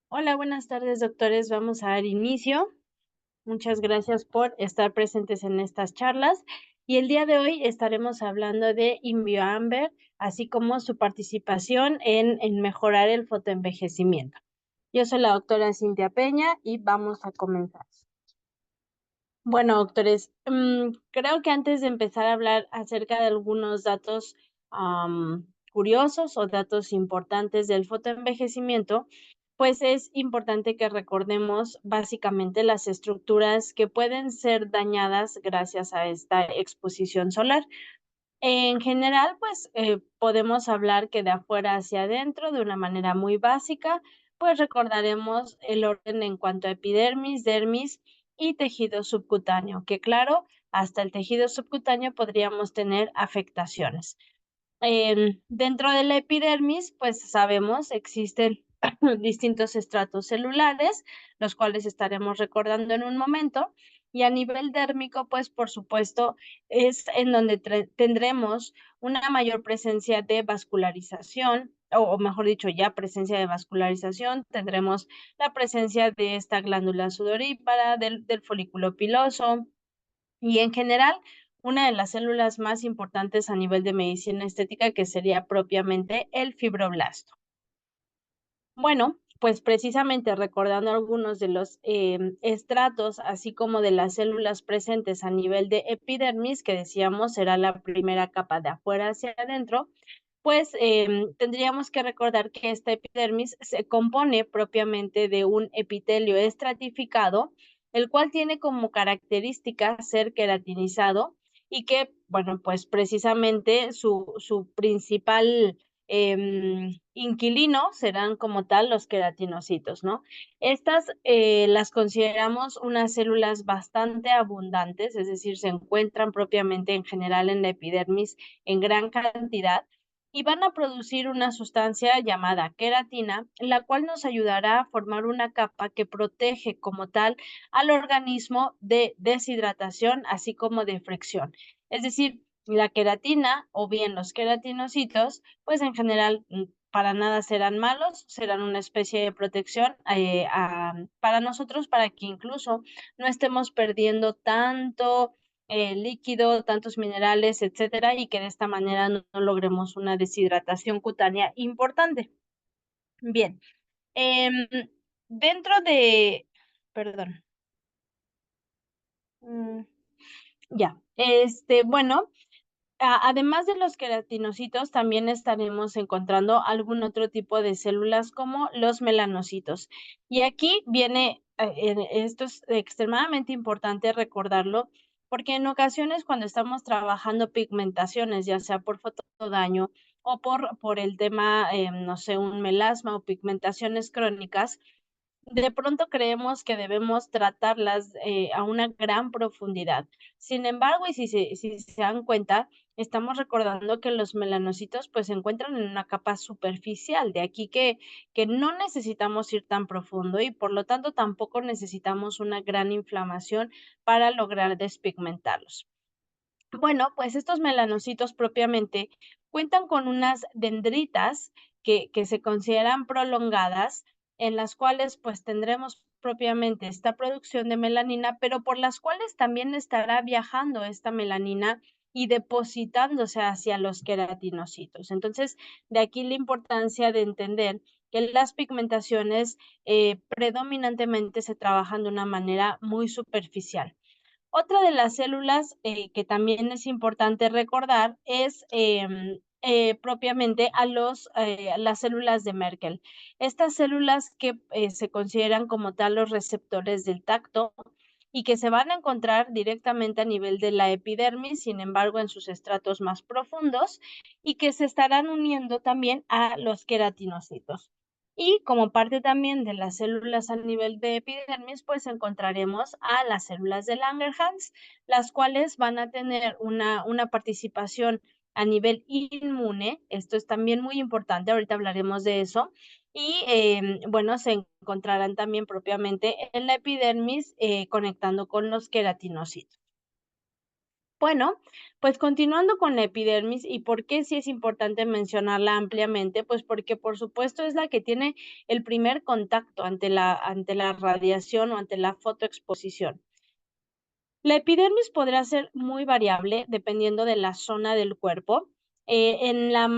Hola, buenas tardes, doctores. Vamos a dar inicio. Muchas gracias por estar presentes en estas charlas. Y el día de hoy estaremos hablando de InbioAmber, así como su participación en mejorar el fotoenvejecimiento. Yo soy la doctora Cintia Peña y vamos a comenzar. Bueno, doctores, creo que antes de empezar a hablar acerca de algunos datos curiosos o datos importantes del fotoenvejecimiento, pues es importante que recordemos básicamente las estructuras que pueden ser dañadas gracias a esta exposición solar. En general, pues podemos hablar que de afuera hacia adentro, de una manera muy básica, pues recordaremos el orden en cuanto a epidermis, dermis y tejido subcutáneo, que claro, hasta el tejido subcutáneo podríamos tener afectaciones. Dentro de la epidermis, pues sabemos, existen distintos estratos celulares, los cuales estaremos recordando en un momento. Y a nivel dérmico, pues por supuesto, es en donde tendremos una mayor presencia de vascularización, o mejor dicho, ya presencia de vascularización, tendremos la presencia de esta glándula sudorípara, del folículo piloso, y en general, una de las células más importantes a nivel de medicina estética, que sería propiamente el fibroblasto. Bueno, pues precisamente recordando algunos de los estratos, así como de las células presentes a nivel de epidermis, que decíamos será la primera capa de afuera hacia adentro, pues tendríamos que recordar que esta epidermis se compone propiamente de un epitelio estratificado, el cual tiene como característica ser queratinizado y que, bueno, pues precisamente su principal inquilino serán como tal los queratinocitos, ¿no? Estas las consideramos unas células bastante abundantes, es decir, se encuentran propiamente en general en la epidermis en gran cantidad y van a producir una sustancia llamada queratina, la cual nos ayudará a formar una capa que protege como tal al organismo de deshidratación, así como de fricción. Es decir, la queratina o bien los queratinocitos, pues en general para nada serán malos, serán una especie de protección para nosotros, para que incluso no estemos perdiendo tanto líquido, tantos minerales, etcétera, y que de esta manera no logremos una deshidratación cutánea importante. Bien, em, dentro de, perdón, mm, ya, bueno, además de los queratinocitos, también estaremos encontrando algún otro tipo de células como los melanocitos. Y aquí viene, esto es extremadamente importante recordarlo, porque en ocasiones cuando estamos trabajando pigmentaciones, ya sea por fotodaño o por el tema, no sé, un melasma o pigmentaciones crónicas, de pronto creemos que debemos tratarlas a una gran profundidad. Sin embargo, y si se dan cuenta, estamos recordando que los melanocitos pues se encuentran en una capa superficial, de aquí que no necesitamos ir tan profundo y por lo tanto tampoco necesitamos una gran inflamación para lograr despigmentarlos. Bueno, pues estos melanocitos propiamente cuentan con unas dendritas que se consideran prolongadas, en las cuales pues tendremos propiamente esta producción de melanina, pero por las cuales también estará viajando esta melanina y depositándose hacia los queratinocitos. Entonces, de aquí la importancia de entender que las pigmentaciones predominantemente se trabajan de una manera muy superficial. Otra de las células que también es importante recordar es propiamente a las células de Merkel. Estas células que se consideran como tal los receptores del tacto y que se van a encontrar directamente a nivel de la epidermis, sin embargo, en sus estratos más profundos, y que se estarán uniendo también a los queratinocitos. Y como parte también de las células a nivel de epidermis, pues encontraremos a las células de Langerhans, las cuales van a tener una participación a nivel inmune. Esto es también muy importante, ahorita hablaremos de eso. Y bueno, se encontrarán también propiamente en la epidermis conectando con los queratinocitos. Bueno, pues continuando con la epidermis y por qué sí es importante mencionarla ampliamente, pues porque por supuesto es la que tiene el primer contacto ante la radiación o ante la fotoexposición. La epidermis podrá ser muy variable dependiendo de la zona del cuerpo. En la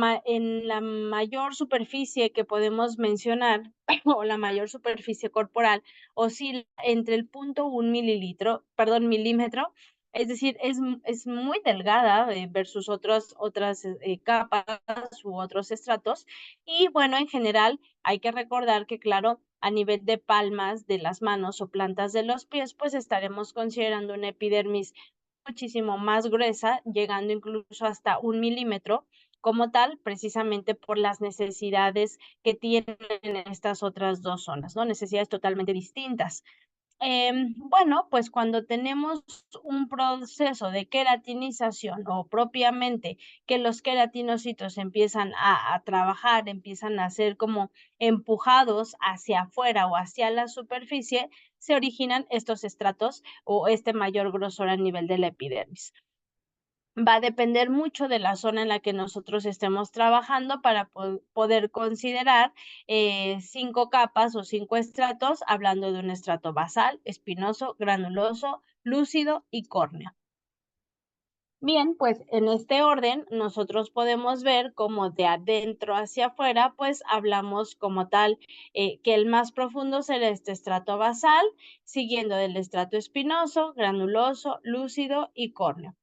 mayor superficie que podemos mencionar, o la mayor superficie corporal, oscila entre el 0,1 milímetro, es decir, es muy delgada versus otras capas u otros estratos. Y bueno, en general hay que recordar que, claro, a nivel de palmas de las manos o plantas de los pies, pues estaremos considerando una epidermis muchísimo más gruesa, llegando incluso hasta 1 milímetro, como tal, precisamente por las necesidades que tienen estas otras dos zonas, ¿no? Necesidades totalmente distintas. Bueno, pues cuando tenemos un proceso de queratinización o propiamente que los queratinocitos empiezan a trabajar, empiezan a ser como empujados hacia afuera o hacia la superficie, se originan estos estratos o este mayor grosor a nivel de la epidermis. Va a depender mucho de la zona en la que nosotros estemos trabajando para poder considerar 5 capas o 5 estratos, hablando de un estrato basal, espinoso, granuloso, lúcido y córneo. Bien, pues en este orden nosotros podemos ver cómo de adentro hacia afuera, pues hablamos como tal que el más profundo será este estrato basal, siguiendo del estrato espinoso, granuloso, lúcido y córneo.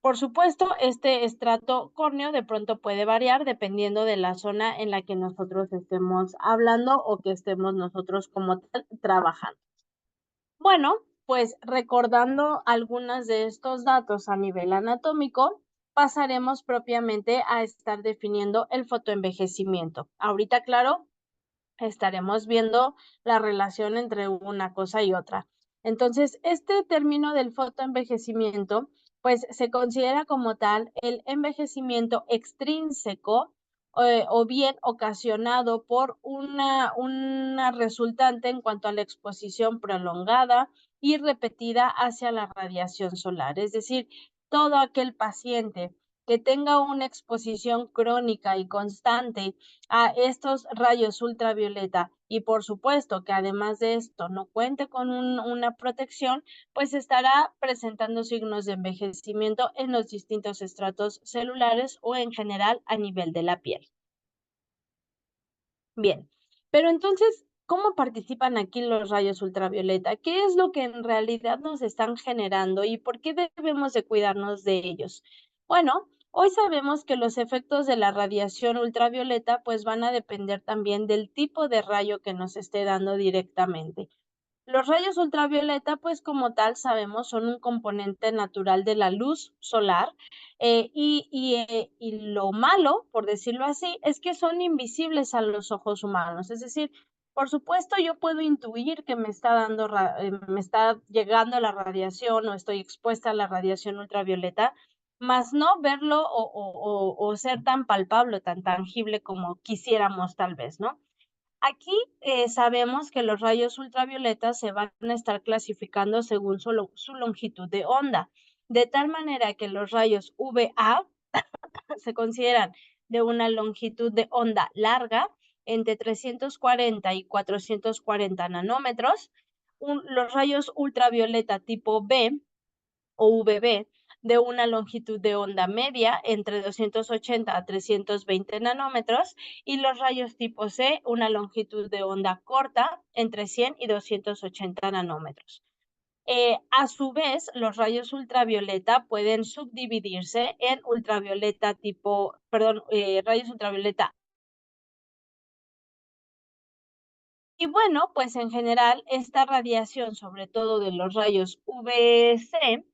Por supuesto, este estrato córneo de pronto puede variar dependiendo de la zona en la que nosotros estemos hablando o que estemos nosotros como tal trabajando. Bueno, pues recordando algunos de estos datos a nivel anatómico, pasaremos propiamente a estar definiendo el fotoenvejecimiento. Ahorita, claro, estaremos viendo la relación entre una cosa y otra. Entonces, este término del fotoenvejecimiento, pues se considera como tal el envejecimiento extrínseco o bien ocasionado por una resultante en cuanto a la exposición prolongada y repetida hacia la radiación solar. Es decir, todo aquel paciente que tenga una exposición crónica y constante a estos rayos ultravioleta y por supuesto que además de esto no cuente con una protección, pues estará presentando signos de envejecimiento en los distintos estratos celulares o en general a nivel de la piel. Bien, pero entonces, ¿cómo participan aquí los rayos ultravioleta? ¿Qué es lo que en realidad nos están generando y por qué debemos de cuidarnos de ellos? Bueno, hoy sabemos que los efectos de la radiación ultravioleta pues van a depender también del tipo de rayo que nos esté dando directamente. Los rayos ultravioleta, pues como tal sabemos, son un componente natural de la luz solar y lo malo, por decirlo así, es que son invisibles a los ojos humanos. Es decir, por supuesto, yo puedo intuir que me está me está llegando la radiación o estoy expuesta a la radiación ultravioleta, más no verlo o ser tan palpable, tan tangible como quisiéramos tal vez, ¿no? Aquí sabemos que los rayos ultravioletas se van a estar clasificando según su longitud de onda, de tal manera que los rayos UVA se consideran de una longitud de onda larga, entre 340 y 440 nanómetros. Los rayos ultravioleta tipo B o VB de una longitud de onda media entre 280 a 320 nanómetros y los rayos tipo C una longitud de onda corta entre 100 y 280 nanómetros. A su vez, los rayos ultravioleta pueden subdividirse en ultravioleta rayos ultravioleta. Y bueno, pues en general esta radiación, sobre todo de los rayos UVC,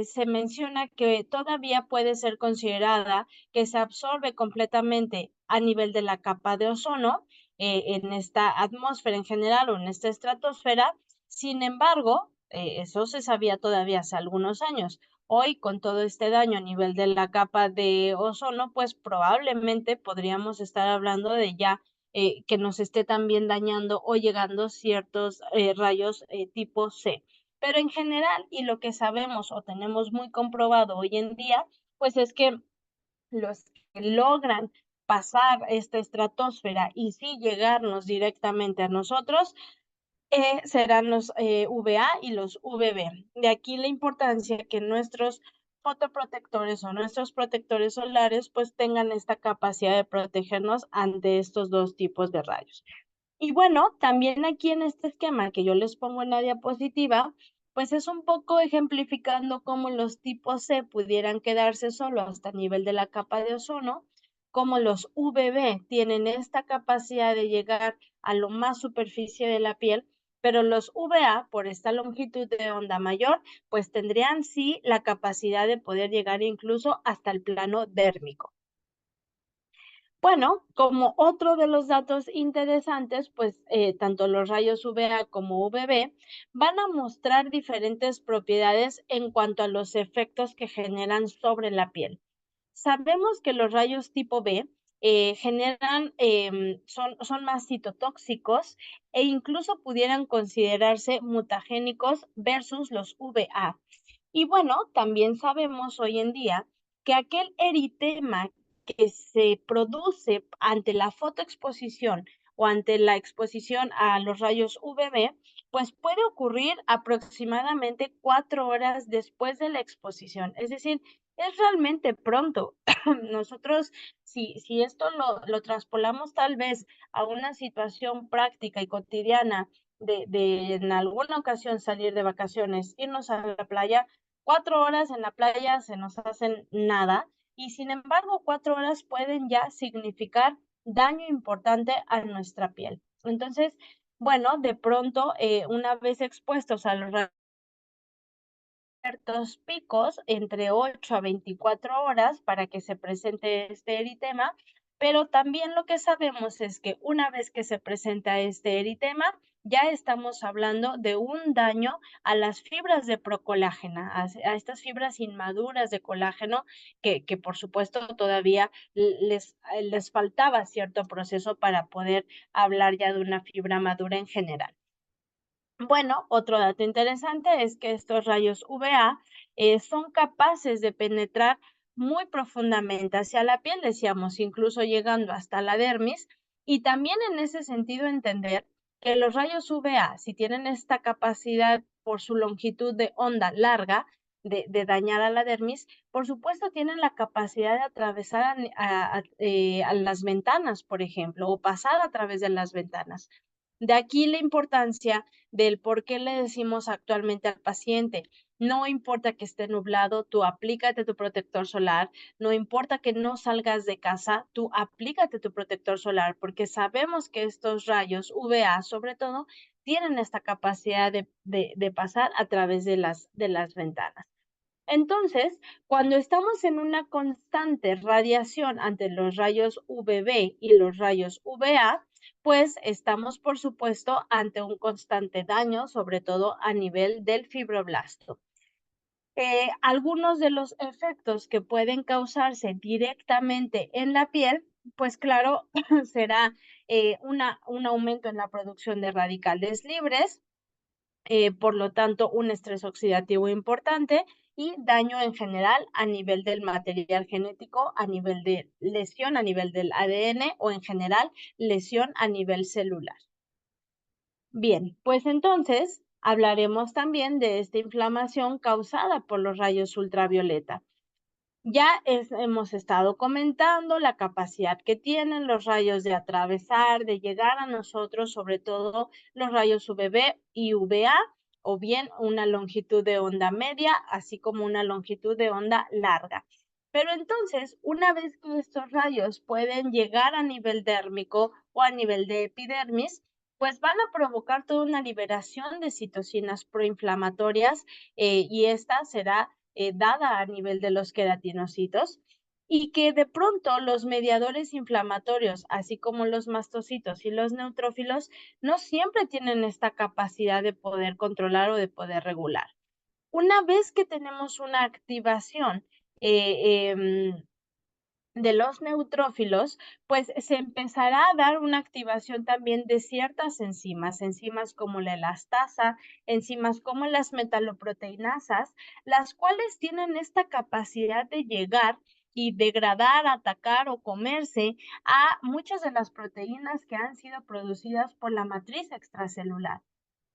se menciona que todavía puede ser considerada que se absorbe completamente a nivel de la capa de ozono, en esta atmósfera en general o en esta estratosfera. Sin embargo, eso se sabía todavía hace algunos años. Hoy, con todo este daño a nivel de la capa de ozono, pues probablemente podríamos estar hablando de ya que nos esté también dañando o llegando ciertos rayos tipo C. Pero en general, y lo que sabemos o tenemos muy comprobado hoy en día, pues es que los que logran pasar esta estratosfera y sí llegarnos directamente a nosotros, serán los VA y los VB. De aquí la importancia que nuestros fotoprotectores o nuestros protectores solares pues tengan esta capacidad de protegernos ante estos dos tipos de rayos. Y bueno, también aquí en este esquema que yo les pongo en la diapositiva, pues es un poco ejemplificando cómo los tipos C pudieran quedarse solo hasta el nivel de la capa de ozono, cómo los VB tienen esta capacidad de llegar a lo más superficie de la piel, pero los VA, por esta longitud de onda mayor, pues tendrían sí la capacidad de poder llegar incluso hasta el plano dérmico. Bueno, como otro de los datos interesantes, pues tanto los rayos UVA como UVB van a mostrar diferentes propiedades en cuanto a los efectos que generan sobre la piel. Sabemos que los rayos tipo B son más citotóxicos e incluso pudieran considerarse mutagénicos versus los UVA. Y bueno, también sabemos hoy en día que aquel eritema que se produce ante la fotoexposición o ante la exposición a los rayos UVB, pues puede ocurrir aproximadamente 4 horas después de la exposición. Es decir, es realmente pronto. Nosotros, si esto lo traspolamos tal vez a una situación práctica y cotidiana de en alguna ocasión salir de vacaciones, irnos a la playa, 4 horas en la playa se nos hacen nada y sin embargo 4 horas pueden ya significar daño importante a nuestra piel. Entonces, bueno, de pronto, una vez expuestos a los ciertos picos entre 8 a 24 horas para que se presente este eritema, pero también lo que sabemos es que una vez que se presenta este eritema, ya estamos hablando de un daño a las fibras de procolágena, a estas fibras inmaduras de colágeno que por supuesto todavía les faltaba cierto proceso para poder hablar ya de una fibra madura en general. Bueno, otro dato interesante es que estos rayos UVA son capaces de penetrar muy profundamente hacia la piel, decíamos, incluso llegando hasta la dermis, y también en ese sentido entender que los rayos UVA, si tienen esta capacidad por su longitud de onda larga de dañar a la dermis, por supuesto tienen la capacidad de atravesar a las ventanas, por ejemplo, o pasar a través de las ventanas. De aquí la importancia del por qué le decimos actualmente al paciente, no importa que esté nublado, tú aplícate tu protector solar, no importa que no salgas de casa, tú aplícate tu protector solar, porque sabemos que estos rayos UVA, sobre todo, tienen esta capacidad de pasar a través de las ventanas. Entonces, cuando estamos en una constante radiación ante los rayos UVB y los rayos UVA, pues estamos, por supuesto, ante un constante daño, sobre todo a nivel del fibroblasto. Algunos de los efectos que pueden causarse directamente en la piel, pues claro, será un aumento en la producción de radicales libres, por lo tanto, un estrés oxidativo importante y daño en general a nivel del material genético, a nivel de lesión, a nivel del ADN o en general lesión a nivel celular. Bien, pues entonces hablaremos también de esta inflamación causada por los rayos ultravioleta. Hemos estado comentando la capacidad que tienen los rayos de atravesar, de llegar a nosotros, sobre todo los rayos UVB y UVA, o bien una longitud de onda media, así como una longitud de onda larga. Pero entonces, una vez que estos rayos pueden llegar a nivel dérmico o a nivel de epidermis, pues van a provocar toda una liberación de citocinas proinflamatorias y esta será dada a nivel de los queratinocitos y que de pronto los mediadores inflamatorios, así como los mastocitos y los neutrófilos, no siempre tienen esta capacidad de poder controlar o de poder regular. Una vez que tenemos una activación eh, eh, de los neutrófilos, pues se empezará a dar una activación también de ciertas enzimas, enzimas como la elastasa, enzimas como las metaloproteinasas, las cuales tienen esta capacidad de llegar y degradar, atacar o comerse a muchas de las proteínas que han sido producidas por la matriz extracelular.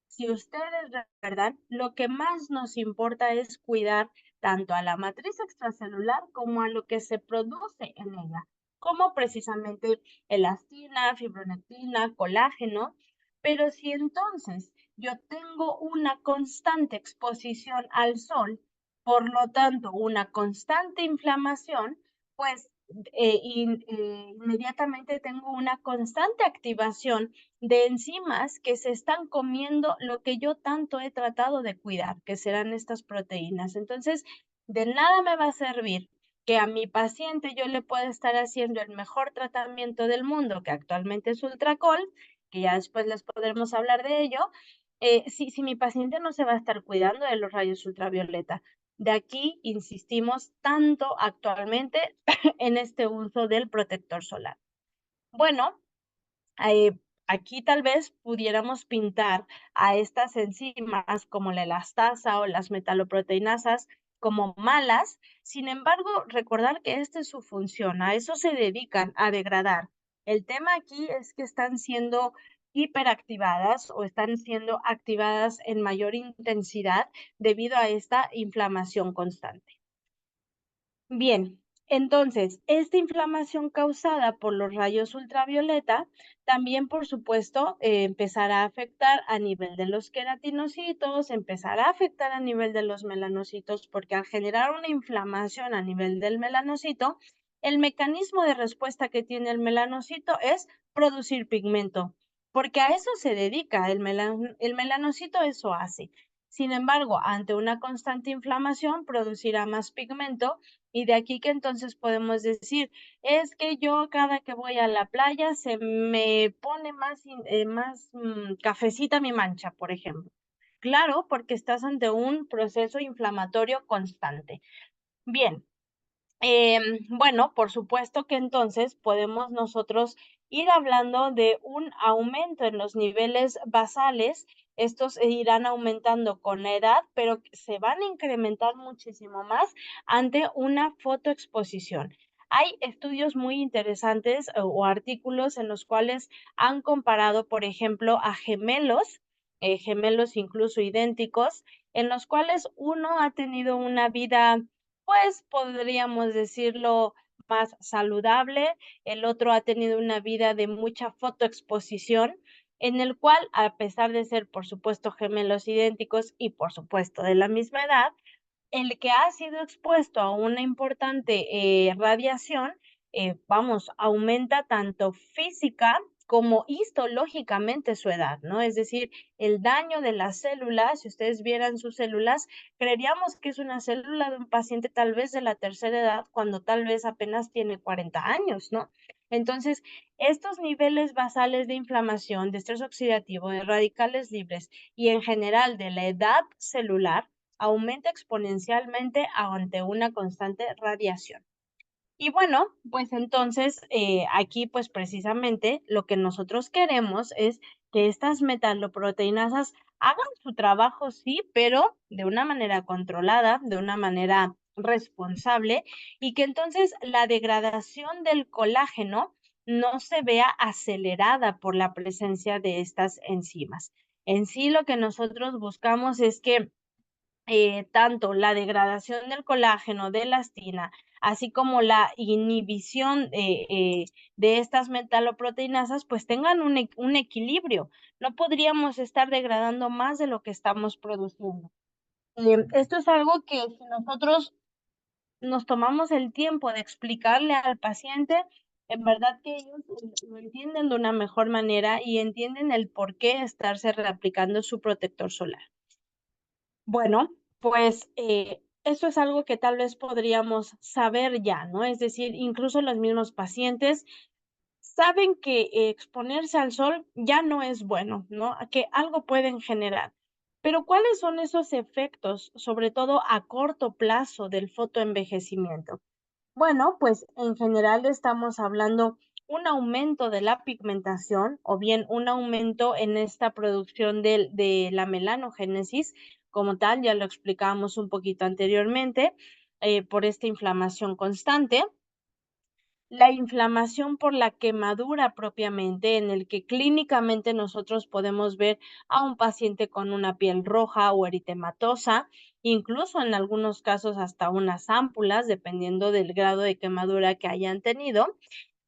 Si ustedes recuerdan, lo que más nos importa es cuidar tanto a la matriz extracelular como a lo que se produce en ella, como precisamente elastina, fibronectina, colágeno. Pero si entonces yo tengo una constante exposición al sol, por lo tanto una constante inflamación, pues inmediatamente tengo una constante activación de enzimas que se están comiendo lo que yo tanto he tratado de cuidar, que serán estas proteínas. Entonces, de nada me va a servir que a mi paciente yo le pueda estar haciendo el mejor tratamiento del mundo, que actualmente es Ultracol, que ya después les podremos hablar de ello, si mi paciente no se va a estar cuidando de los rayos ultravioleta. De aquí insistimos tanto actualmente en este uso del protector solar. Bueno, eh, aquí tal vez pudiéramos pintar a estas enzimas como la elastasa o las metaloproteinasas como malas. Sin embargo, recordar que esta es su función, a eso se dedican, a degradar. El tema aquí es que están siendo hiperactivadas o están siendo activadas en mayor intensidad debido a esta inflamación constante. Bien, entonces, esta inflamación causada por los rayos ultravioleta también, por supuesto, empezará a afectar a nivel de los queratinocitos, empezará a afectar a nivel de los melanocitos, porque al generar una inflamación a nivel del melanocito, el mecanismo de respuesta que tiene el melanocito es producir pigmento, porque a eso se dedica, el melanocito eso hace. Sin embargo, ante una constante inflamación, producirá más pigmento y de aquí que entonces podemos decir, es que yo cada que voy a la playa se me pone más cafecita mi mancha, por ejemplo. Claro, porque estás ante un proceso inflamatorio constante. Bien, bueno, por supuesto que entonces podemos nosotros ir hablando de un aumento en los niveles basales. Estos irán aumentando con la edad, pero se van a incrementar muchísimo más ante una fotoexposición. Hay estudios muy interesantes o artículos en los cuales han comparado, por ejemplo, a gemelos, gemelos incluso idénticos, en los cuales uno ha tenido una vida pues podríamos decirlo más saludable, el otro ha tenido una vida de mucha fotoexposición, en el cual, a pesar de ser, por supuesto, gemelos idénticos y, por supuesto, de la misma edad, el que ha sido expuesto a una importante radiación, vamos, aumenta tanto física como histológicamente su edad, ¿no? Es decir, el daño de las células, si ustedes vieran sus células, creeríamos que es una célula de un paciente tal vez de la tercera edad, cuando tal vez apenas tiene 40 años, ¿no? Entonces, estos niveles basales de inflamación, de estrés oxidativo, de radicales libres y en general de la edad celular, aumenta exponencialmente ante una constante radiación. Y bueno, pues entonces aquí pues precisamente lo que nosotros queremos es que estas metaloproteinasas hagan su trabajo, sí, pero de una manera controlada, de una manera responsable y que entonces la degradación del colágeno no se vea acelerada por la presencia de estas enzimas. En sí lo que nosotros buscamos es que tanto la degradación del colágeno, de elastina, así como la inhibición de estas metaloproteinasas, pues tengan un equilibrio. No podríamos estar degradando más de lo que estamos produciendo. Esto es algo que si nosotros nos tomamos el tiempo de explicarle al paciente, en verdad que ellos lo entienden de una mejor manera y entienden el por qué estarse reaplicando su protector solar. Bueno, pues eso es algo que tal vez podríamos saber ya, ¿no? Es decir, incluso los mismos pacientes saben que exponerse al sol ya no es bueno, ¿no? Que algo pueden generar. Pero ¿cuáles son esos efectos, sobre todo a corto plazo, del fotoenvejecimiento? Bueno, pues en general estamos hablando un aumento de la pigmentación o bien un aumento en esta producción de la melanogénesis como tal, ya lo explicábamos un poquito anteriormente, por esta inflamación constante. La inflamación por la quemadura propiamente, en el que clínicamente nosotros podemos ver a un paciente con una piel roja o eritematosa, incluso en algunos casos hasta unas ámpulas, dependiendo del grado de quemadura que hayan tenido.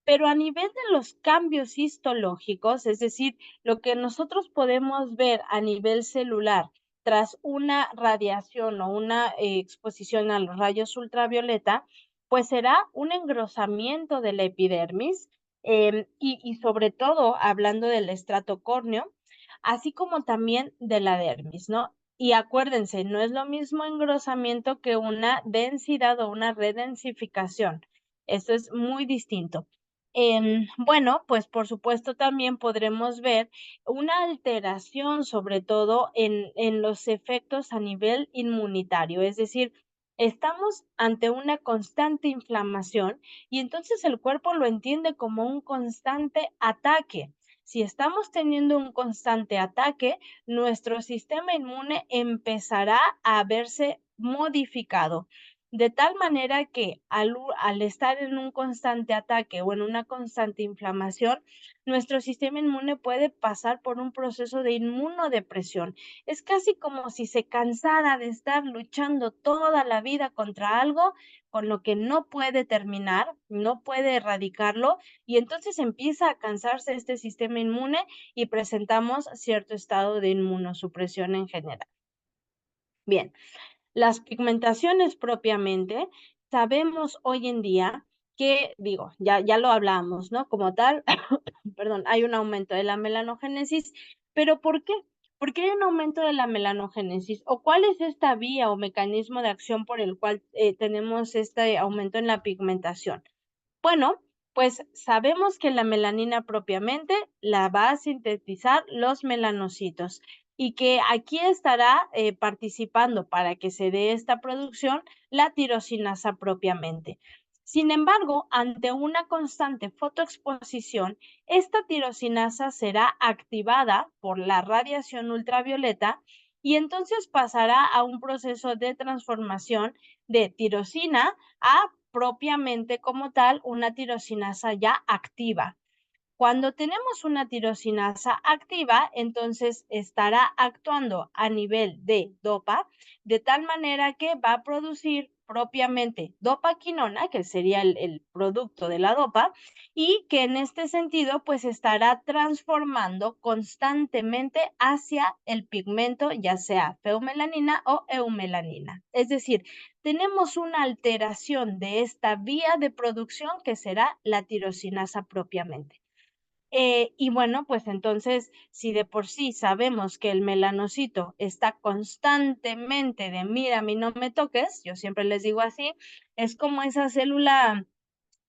Pero a nivel de los cambios histológicos, es decir, lo que nosotros podemos ver a nivel celular tras una radiación o una exposición a los rayos ultravioleta, pues será un engrosamiento de la epidermis y sobre todo hablando del estrato córneo, así como también de la dermis, ¿no? Y acuérdense, no es lo mismo engrosamiento que una densidad o una redensificación. Eso es muy distinto. Bueno, pues por supuesto también podremos ver una alteración, sobre todo en los efectos a nivel inmunitario, es decir, estamos ante una constante inflamación y entonces el cuerpo lo entiende como un constante ataque. Si estamos teniendo un constante ataque, nuestro sistema inmune empezará a verse modificado. De tal manera que al estar en un constante ataque o en una constante inflamación, nuestro sistema inmune puede pasar por un proceso de inmunodepresión. Es casi como si se cansara de estar luchando toda la vida contra algo con lo que no puede terminar, no puede erradicarlo, y entonces empieza a cansarse este sistema inmune y presentamos cierto estado de inmunosupresión en general. Bien. Las pigmentaciones propiamente, sabemos hoy en día que, digo, ya lo hablamos, ¿no? Como tal, perdón, hay un aumento de la melanogénesis, pero ¿por qué? ¿Por qué hay un aumento de la melanogénesis? ¿O cuál es esta vía o mecanismo de acción por el cual tenemos este aumento en la pigmentación? Bueno, pues sabemos que la melanina propiamente la va a sintetizar los melanocitos y que aquí estará participando para que se dé esta producción la tirosinasa propiamente. Sin embargo, ante una constante fotoexposición, esta tirosinasa será activada por la radiación ultravioleta y entonces pasará a un proceso de transformación de tirosina a propiamente como tal una tirosinasa ya activa. Cuando tenemos una tirosinasa activa, entonces estará actuando a nivel de dopa, de tal manera que va a producir propiamente dopaquinona, que sería el producto de la dopa, y que en este sentido pues estará transformando constantemente hacia el pigmento, ya sea feomelanina o eumelanina. Es decir, tenemos una alteración de esta vía de producción que será la tirosinasa propiamente. Y bueno, pues entonces, si de por sí sabemos que el melanocito está constantemente de mira, a mí no me toques, yo siempre les digo así, es como esa célula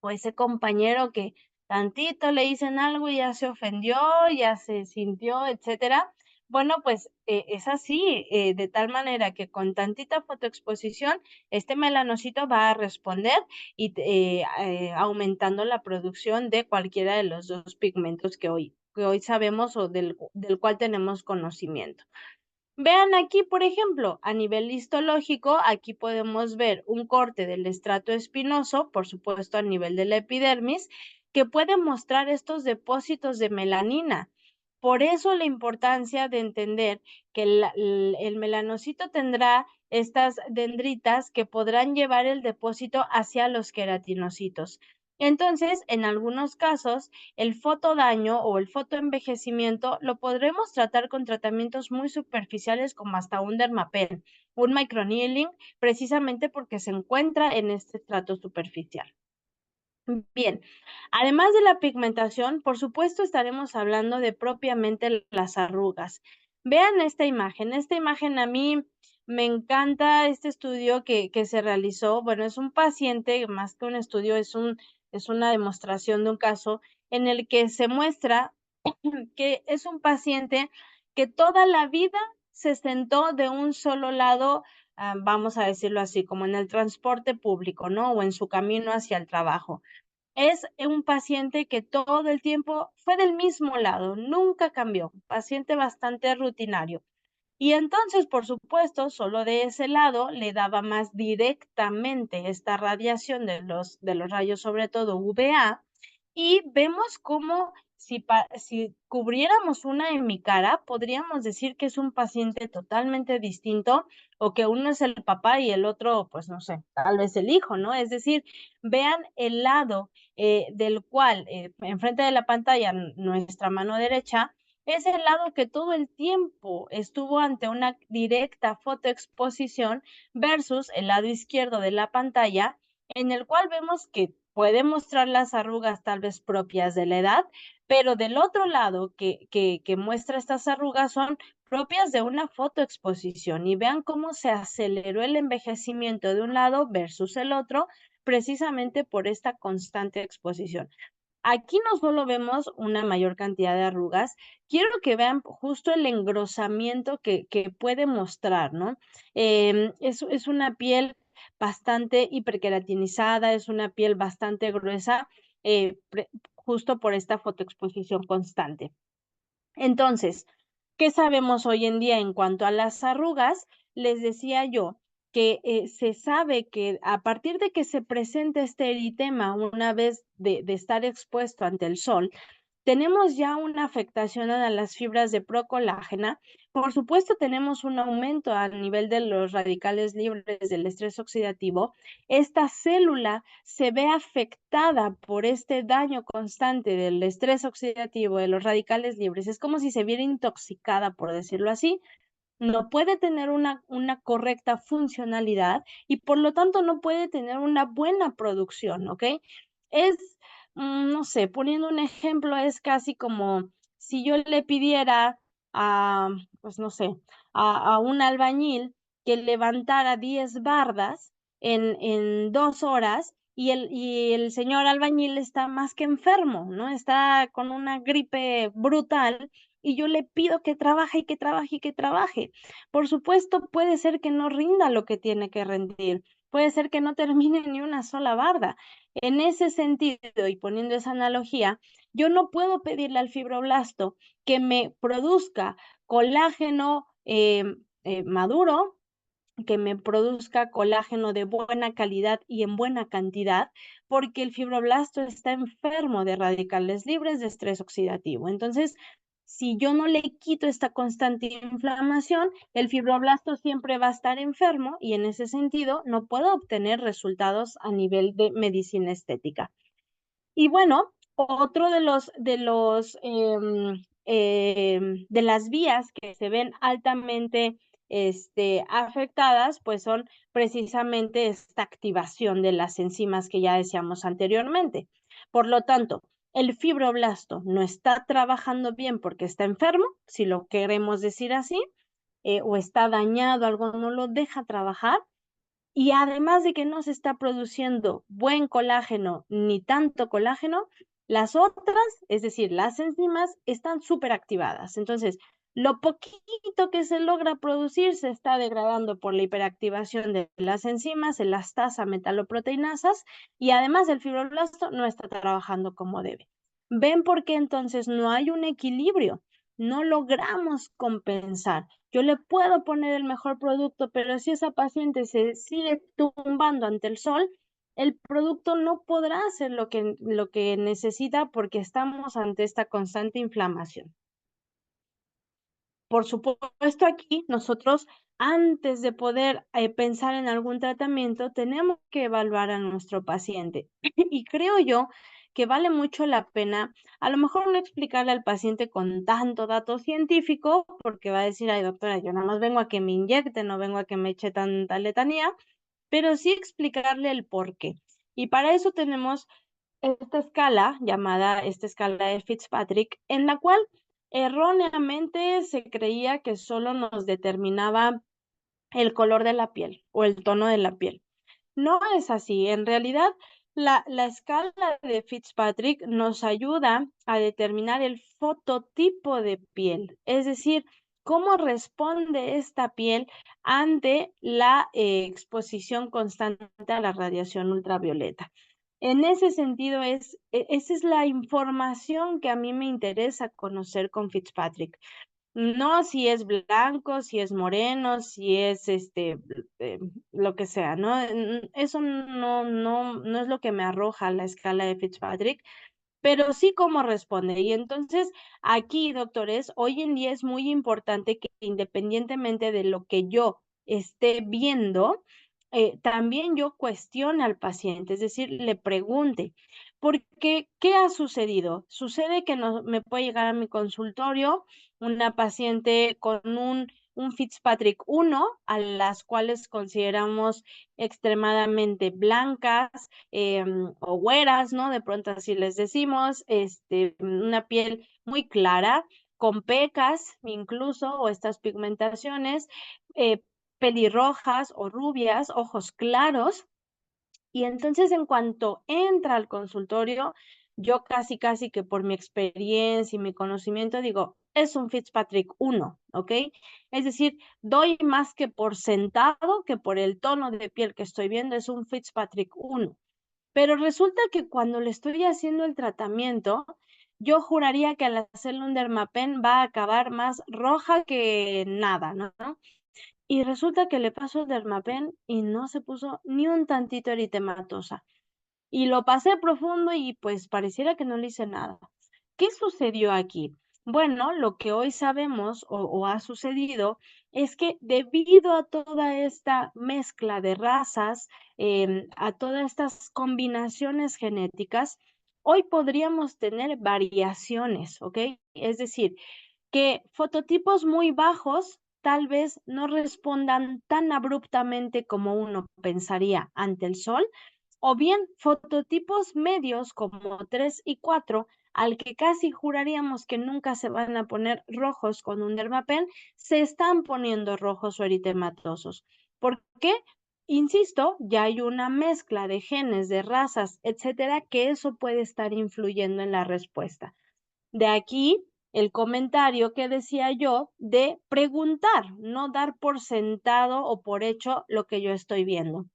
o ese compañero que tantito le dicen algo y ya se ofendió, ya se sintió, etcétera. Bueno, pues es así, de tal manera que con tantita fotoexposición, este melanocito va a responder y aumentando la producción de cualquiera de los dos pigmentos que hoy sabemos o del cual tenemos conocimiento. Vean aquí, por ejemplo, a nivel histológico, aquí podemos ver un corte del estrato espinoso, por supuesto a nivel de la epidermis, que puede mostrar estos depósitos de melanina. Por eso la importancia de entender que el melanocito tendrá estas dendritas que podrán llevar el depósito hacia los queratinocitos. Entonces, en algunos casos, el fotodaño o el fotoenvejecimiento lo podremos tratar con tratamientos muy superficiales como hasta un dermapen, un microneedling, precisamente porque se encuentra en este estrato superficial. Bien, además de la pigmentación, por supuesto estaremos hablando de propiamente las arrugas. Vean esta imagen. Esta imagen a mí me encanta este estudio que se realizó. Bueno, es un paciente, más que un estudio, es una demostración de un caso en el que se muestra que es un paciente que toda la vida se sentó de un solo lado vamos a decirlo así, como en el transporte público, ¿no? O en su camino hacia el trabajo. Es un paciente que todo el tiempo fue del mismo lado, nunca cambió, paciente bastante rutinario. Y entonces, por supuesto, solo de ese lado le daba más directamente esta radiación de los rayos, sobre todo UVA, y vemos cómo si cubriéramos una en mi cara, podríamos decir que es un paciente totalmente distinto o que uno es el papá y el otro, pues no sé, tal vez el hijo, ¿no? Es decir, vean el lado del cual, enfrente de la pantalla, nuestra mano derecha, es el lado que todo el tiempo estuvo ante una directa fotoexposición versus el lado izquierdo de la pantalla, en el cual vemos que puede mostrar las arrugas tal vez propias de la edad, pero del otro lado que muestra estas arrugas son propias de una fotoexposición y vean cómo se aceleró el envejecimiento de un lado versus el otro precisamente por esta constante exposición. Aquí no solo vemos una mayor cantidad de arrugas, quiero que vean justo el engrosamiento que puede mostrar, ¿no? Es una piel bastante hiperqueratinizada, es una piel bastante gruesa, justo por esta fotoexposición constante. Entonces, ¿qué sabemos hoy en día en cuanto a las arrugas? Les decía yo que se sabe que a partir de que se presenta este eritema una vez de estar expuesto ante el sol, tenemos ya una afectación a las fibras de procolágena. Por supuesto, tenemos un aumento al nivel de los radicales libres del estrés oxidativo. Esta célula se ve afectada por este daño constante del estrés oxidativo, de los radicales libres. Es como si se viera intoxicada, por decirlo así. No puede tener una correcta funcionalidad y por lo tanto no puede tener una buena producción, ¿ok? Es, no sé, poniendo un ejemplo, es casi como si yo le pidiera a, pues no sé, a un albañil que levantara 10 bardas en 2 horas y el señor albañil está más que enfermo, ¿no? Está con una gripe brutal y yo le pido que trabaje y que trabaje y que trabaje. Por supuesto, puede ser que no rinda lo que tiene que rendir, puede ser que no termine ni una sola barda. En ese sentido, y poniendo esa analogía, yo no puedo pedirle al fibroblasto que me produzca colágeno maduro, que me produzca colágeno de buena calidad y en buena cantidad, porque el fibroblasto está enfermo de radicales libres de estrés oxidativo. Entonces, si yo no le quito esta constante inflamación, el fibroblasto siempre va a estar enfermo y en ese sentido no puedo obtener resultados a nivel de medicina estética. Y bueno, otro de las vías que se ven altamente afectadas, pues son precisamente esta activación de las enzimas que ya decíamos anteriormente. Por lo tanto, el fibroblasto no está trabajando bien porque está enfermo, si lo queremos decir así, o está dañado, algo no lo deja trabajar, y además de que no se está produciendo buen colágeno ni tanto colágeno, las otras, es decir, las enzimas, están súper activadas. Entonces, lo poquito que se logra producir se está degradando por la hiperactivación de las enzimas, elastasa, metaloproteinasas, y además el fibroblasto no está trabajando como debe. ¿Ven por qué entonces no hay un equilibrio? No logramos compensar. Yo le puedo poner el mejor producto, pero si esa paciente se sigue tumbando ante el sol, el producto no podrá hacer lo que necesita porque estamos ante esta constante inflamación. Por supuesto, aquí nosotros, antes de poder pensar en algún tratamiento, tenemos que evaluar a nuestro paciente. Y creo yo que vale mucho la pena, a lo mejor no explicarle al paciente con tanto dato científico, porque va a decir, ay doctora, yo nada más vengo a que me inyecte, no vengo a que me eche tanta letanía, pero sí explicarle el por qué. Y para eso tenemos esta escala esta escala de Fitzpatrick, en la cual erróneamente se creía que solo nos determinaba el color de la piel o el tono de la piel. No es así. En realidad, la escala de Fitzpatrick nos ayuda a determinar el fototipo de piel, es decir, ¿Cómo responde esta piel ante la exposición constante a la radiación ultravioleta? En ese sentido, esa es la información que a mí me interesa conocer con Fitzpatrick. No si es blanco, si es moreno, si es lo que sea, ¿no? Eso no es lo que me arroja la escala de Fitzpatrick, pero sí cómo responde. Y entonces, aquí, doctores, hoy en día es muy importante que independientemente de lo que yo esté viendo, también yo cuestione al paciente, es decir, le pregunte, porque ¿qué ha sucedido? Sucede que no, me puede llegar a mi consultorio una paciente con un Fitzpatrick 1, a las cuales consideramos extremadamente blancas, o güeras, ¿no? De pronto así les decimos, una piel muy clara, con pecas incluso, o estas pigmentaciones, eh, pelirrojas o rubias, ojos claros, y entonces en cuanto entra al consultorio, yo casi que por mi experiencia y mi conocimiento digo, es un Fitzpatrick 1, ¿ok? Es decir, doy más que por sentado que por el tono de piel que estoy viendo, es un Fitzpatrick 1. Pero resulta que cuando le estoy haciendo el tratamiento, yo juraría que al hacerle un Dermapen va a acabar más roja que nada, ¿no? Y resulta que le paso el Dermapen y no se puso ni un tantito eritematosa. Y lo pasé profundo y pues pareciera que no le hice nada. ¿Qué sucedió aquí? Bueno, lo que hoy sabemos o ha sucedido es que debido a toda esta mezcla de razas, a todas estas combinaciones genéticas, hoy podríamos tener variaciones, ¿ok? Es decir, que fototipos muy bajos tal vez no respondan tan abruptamente como uno pensaría ante el sol, o bien fototipos medios como 3 y 4, al que casi juraríamos que nunca se van a poner rojos con un Dermapen, se están poniendo rojos o eritematosos. ¿Por qué? Insisto, ya hay una mezcla de genes, de razas, etcétera, que eso puede estar influyendo en la respuesta. De aquí el comentario que decía yo de preguntar, no dar por sentado o por hecho lo que yo estoy viendo.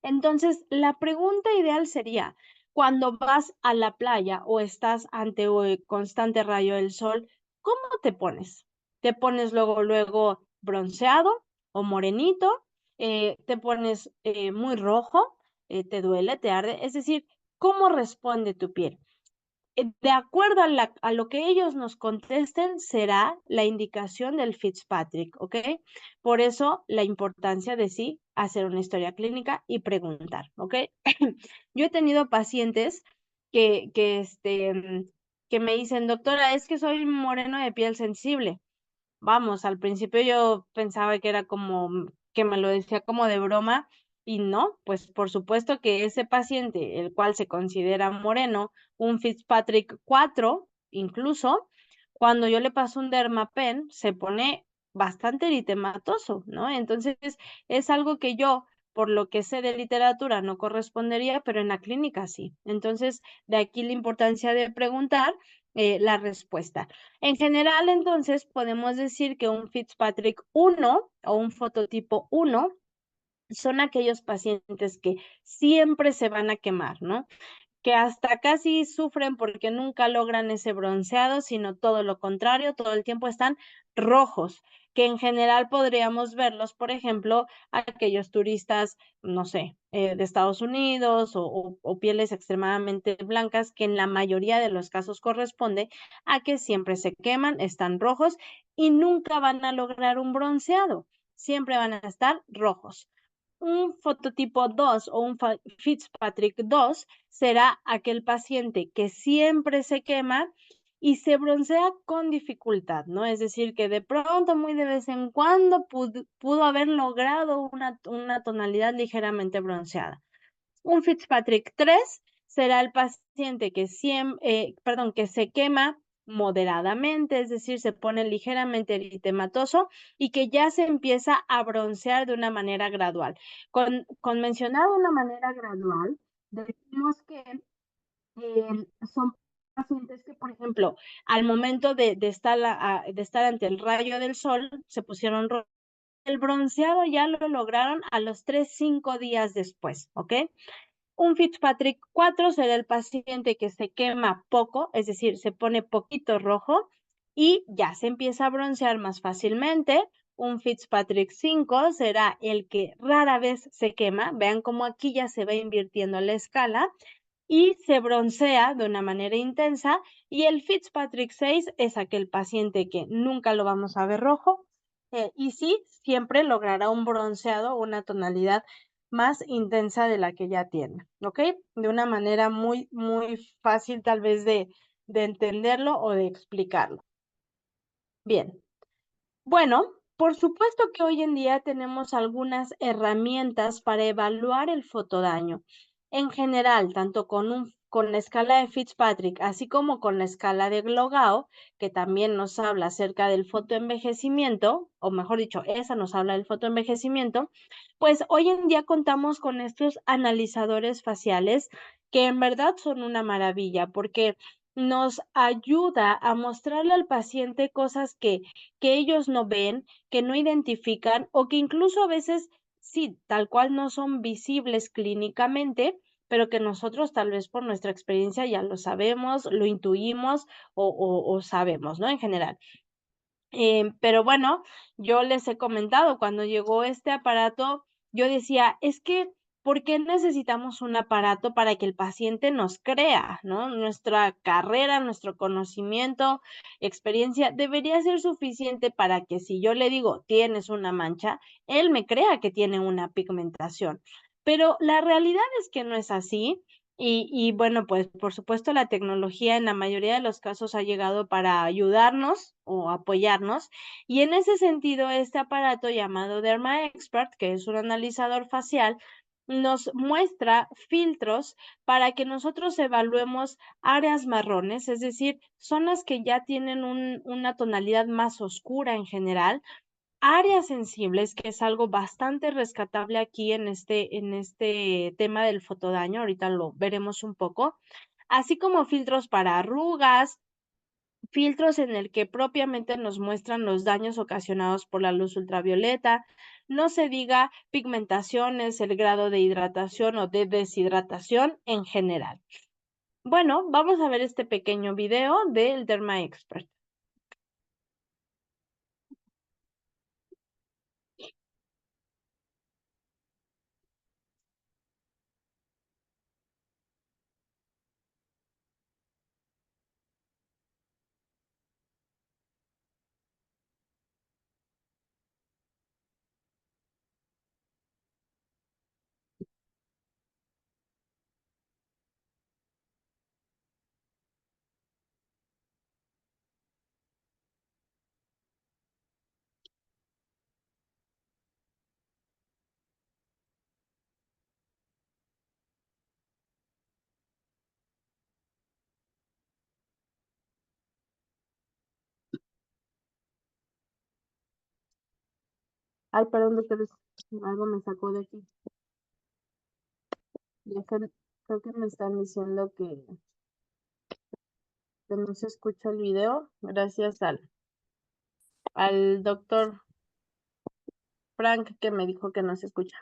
Entonces, la pregunta ideal sería, cuando vas a la playa o estás ante el constante rayo del sol, ¿cómo te pones? ¿Te pones luego bronceado o morenito? ¿Te pones muy rojo? ¿Te duele? ¿Te arde? Es decir, ¿cómo responde tu piel? De acuerdo a lo que ellos nos contesten, será la indicación del Fitzpatrick, ¿ok? Por eso la importancia de sí hacer una historia clínica y preguntar, ¿ok? Yo he tenido pacientes que me dicen, doctora, es que soy moreno de piel sensible. Vamos, al principio yo pensaba que era como que me lo decía como de broma y no, pues por supuesto que ese paciente, el cual se considera moreno, un Fitzpatrick 4, incluso, cuando yo le paso un Dermapen, se pone bastante eritematoso, ¿no? Entonces, es algo que yo, por lo que sé de literatura, no correspondería, pero en la clínica sí. Entonces, de aquí la importancia de preguntar la respuesta. En general, entonces, podemos decir que un Fitzpatrick 1 o un fototipo 1 son aquellos pacientes que siempre se van a quemar, ¿no? Que hasta casi sufren porque nunca logran ese bronceado, sino todo lo contrario, todo el tiempo están rojos, que en general podríamos verlos, por ejemplo, aquellos turistas, no sé, de Estados Unidos o pieles extremadamente blancas, que en la mayoría de los casos corresponde a que siempre se queman, están rojos y nunca van a lograr un bronceado, siempre van a estar rojos. Un fototipo 2 o un Fitzpatrick 2 será aquel paciente que siempre se quema y se broncea con dificultad, ¿no? Es decir, que de pronto, muy de vez en cuando, pudo haber logrado una tonalidad ligeramente bronceada. Un Fitzpatrick 3 será el paciente que se quema moderadamente, es decir, se pone ligeramente eritematoso y que ya se empieza a broncear de una manera gradual. Con mencionar una manera gradual, decimos que son pacientes que, por ejemplo, al momento de estar ante el rayo del sol, se pusieron rojos. El bronceado ya lo lograron a los 3, 5 días después, ¿ok? Un Fitzpatrick 4 será el paciente que se quema poco, es decir, se pone poquito rojo y ya se empieza a broncear más fácilmente. Un Fitzpatrick 5 será el que rara vez se quema. Vean cómo aquí ya se va invirtiendo la escala y se broncea de una manera intensa. Y el Fitzpatrick 6 es aquel paciente que nunca lo vamos a ver rojo y sí, siempre logrará un bronceado, una tonalidad más intensa de la que ya tiene, ¿ok? De una manera muy, muy fácil tal vez de entenderlo o de explicarlo. Bien. Bueno, por supuesto que hoy en día tenemos algunas herramientas para evaluar el fotodaño. En general, tanto con la escala de Fitzpatrick, así como con la escala de Glogau, que también nos habla acerca del fotoenvejecimiento, o mejor dicho, esa nos habla del fotoenvejecimiento, pues hoy en día contamos con estos analizadores faciales que en verdad son una maravilla porque nos ayuda a mostrarle al paciente cosas que ellos no ven, que no identifican o que incluso a veces sí, tal cual no son visibles clínicamente, pero que nosotros tal vez por nuestra experiencia ya lo sabemos, lo intuimos o sabemos, ¿no? En general. Pero bueno, yo les he comentado, cuando llegó este aparato, yo decía, es que, ¿por qué necesitamos un aparato para que el paciente nos crea, ¿no? Nuestra carrera, nuestro conocimiento, experiencia, debería ser suficiente para que si yo le digo, tienes una mancha, él me crea que tiene una pigmentación. Pero la realidad es que no es así. Y bueno, pues por supuesto la tecnología en la mayoría de los casos ha llegado para ayudarnos o apoyarnos. Y en ese sentido, este aparato llamado Derma Expert, que es un analizador facial, nos muestra filtros para que nosotros evaluemos áreas marrones, es decir, zonas que ya tienen una tonalidad más oscura en general, áreas sensibles, que es algo bastante rescatable aquí en este tema del fotodaño, ahorita lo veremos un poco, así como filtros para arrugas, filtros en el que propiamente nos muestran los daños ocasionados por la luz ultravioleta, no se diga pigmentaciones, el grado de hidratación o de deshidratación en general. Bueno, vamos a ver este pequeño video del Derma Expert. Ay, perdón, doctor, algo me sacó de aquí. Ya creo que me están diciendo que no se escucha el video gracias al doctor Frank que me dijo que no se escucha.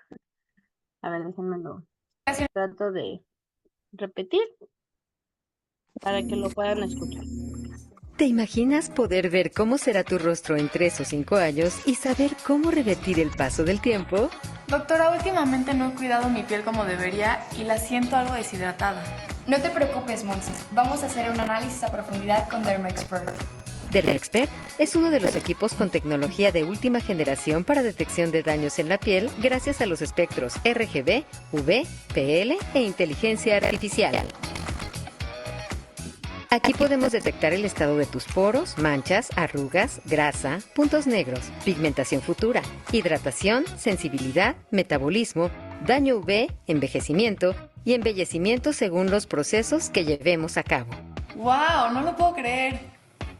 A ver, déjenme lo trato de repetir para que lo puedan escuchar. ¿Te imaginas poder ver cómo será tu rostro en 3 o 5 años y saber cómo revertir el paso del tiempo? Doctora, últimamente no he cuidado mi piel como debería y la siento algo deshidratada. No te preocupes, Monse. Vamos a hacer un análisis a profundidad con Derma Expert. Derma Expert es uno de los equipos con tecnología de última generación para detección de daños en la piel gracias a los espectros RGB, UV, PL e inteligencia artificial. Aquí podemos detectar el estado de tus poros, manchas, arrugas, grasa, puntos negros, pigmentación futura, hidratación, sensibilidad, metabolismo, daño UV, envejecimiento y embellecimiento según los procesos que llevemos a cabo. ¡Wow! No lo puedo creer.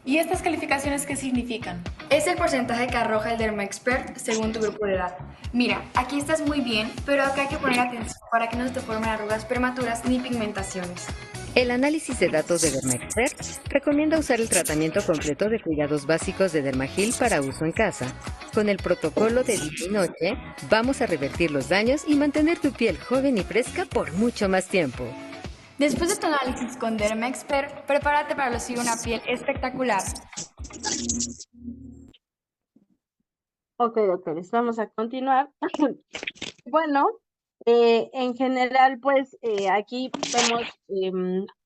¿Y estas calificaciones qué significan? Es el porcentaje que arroja el Derma Expert según tu grupo de edad. Mira, aquí estás muy bien, pero acá hay que poner atención para que no se te formen arrugas prematuras ni pigmentaciones. El análisis de datos de Dermaexpert recomienda usar el tratamiento completo de cuidados básicos de Dermagil para uso en casa. Con el protocolo de día y noche, vamos a revertir los daños y mantener tu piel joven y fresca por mucho más tiempo. Después de tu análisis con Dermaexpert, prepárate para lucir una piel espectacular. Ok, doctores, vamos a continuar. Bueno, en general, pues aquí vemos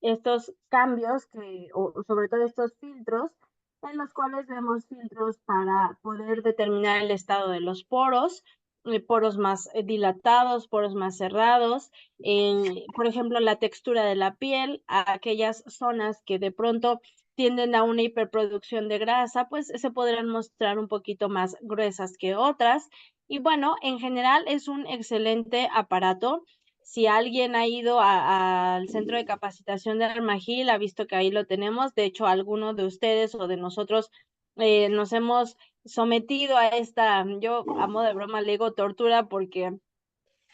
estos cambios o sobre todo estos filtros, en los cuales vemos filtros para poder determinar el estado de los poros, poros más dilatados, poros más cerrados, por ejemplo, la textura de la piel, a aquellas zonas que de pronto tienden a una hiperproducción de grasa, pues se podrán mostrar un poquito más gruesas que otras. Y bueno, en general es un excelente aparato. Si alguien ha ido al centro de capacitación de Armagil, ha visto que ahí lo tenemos. De hecho, alguno de ustedes o de nosotros nos hemos sometido a esta, yo a modo de broma le digo tortura porque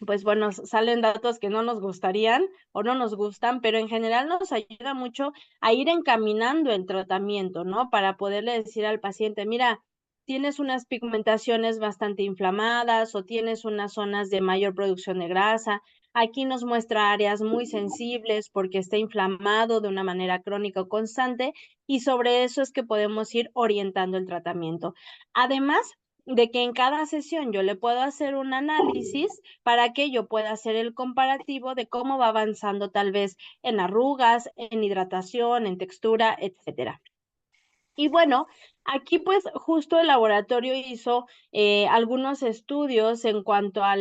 pues bueno, salen datos que no nos gustarían o no nos gustan, pero en general nos ayuda mucho a ir encaminando el tratamiento, ¿no? Para poderle decir al paciente, mira, tienes unas pigmentaciones bastante inflamadas o tienes unas zonas de mayor producción de grasa. Aquí nos muestra áreas muy sensibles porque está inflamado de una manera crónica o constante y sobre eso es que podemos ir orientando el tratamiento. Además, de que en cada sesión yo le puedo hacer un análisis para que yo pueda hacer el comparativo de cómo va avanzando tal vez en arrugas, en hidratación, en textura, etcétera. Y bueno, aquí pues justo el laboratorio hizo algunos estudios en cuanto a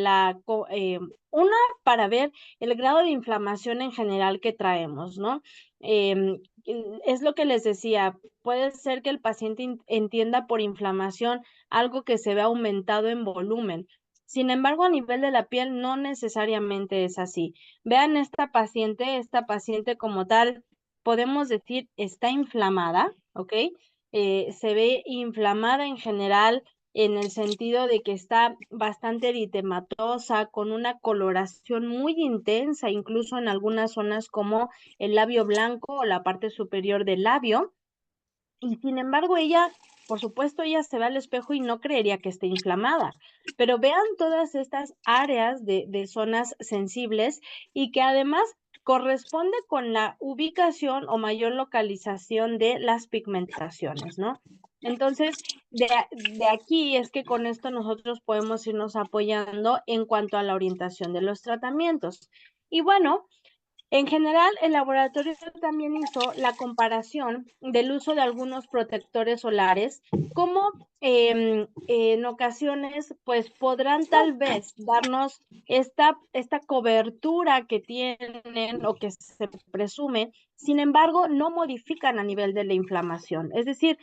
una para ver el grado de inflamación en general que traemos, ¿no? Es lo que les decía, puede ser que el paciente entienda por inflamación algo que se ve aumentado en volumen. Sin embargo, a nivel de la piel no necesariamente es así. Vean esta paciente como tal, podemos decir está inflamada, ¿ok? Se ve inflamada en general en el sentido de que está bastante eritematosa, con una coloración muy intensa, incluso en algunas zonas como el labio blanco o la parte superior del labio. Y sin embargo, ella, por supuesto, ella se ve al espejo y no creería que esté inflamada. Pero vean todas estas áreas de zonas sensibles y que además corresponde con la ubicación o mayor localización de las pigmentaciones, ¿no? Entonces, de aquí es que con esto nosotros podemos irnos apoyando en cuanto a la orientación de los tratamientos. Y bueno, en general, el laboratorio también hizo la comparación del uso de algunos protectores solares, como en ocasiones pues podrán tal vez darnos esta cobertura que tienen o que se presume, sin embargo, no modifican a nivel de la inflamación. Es decir,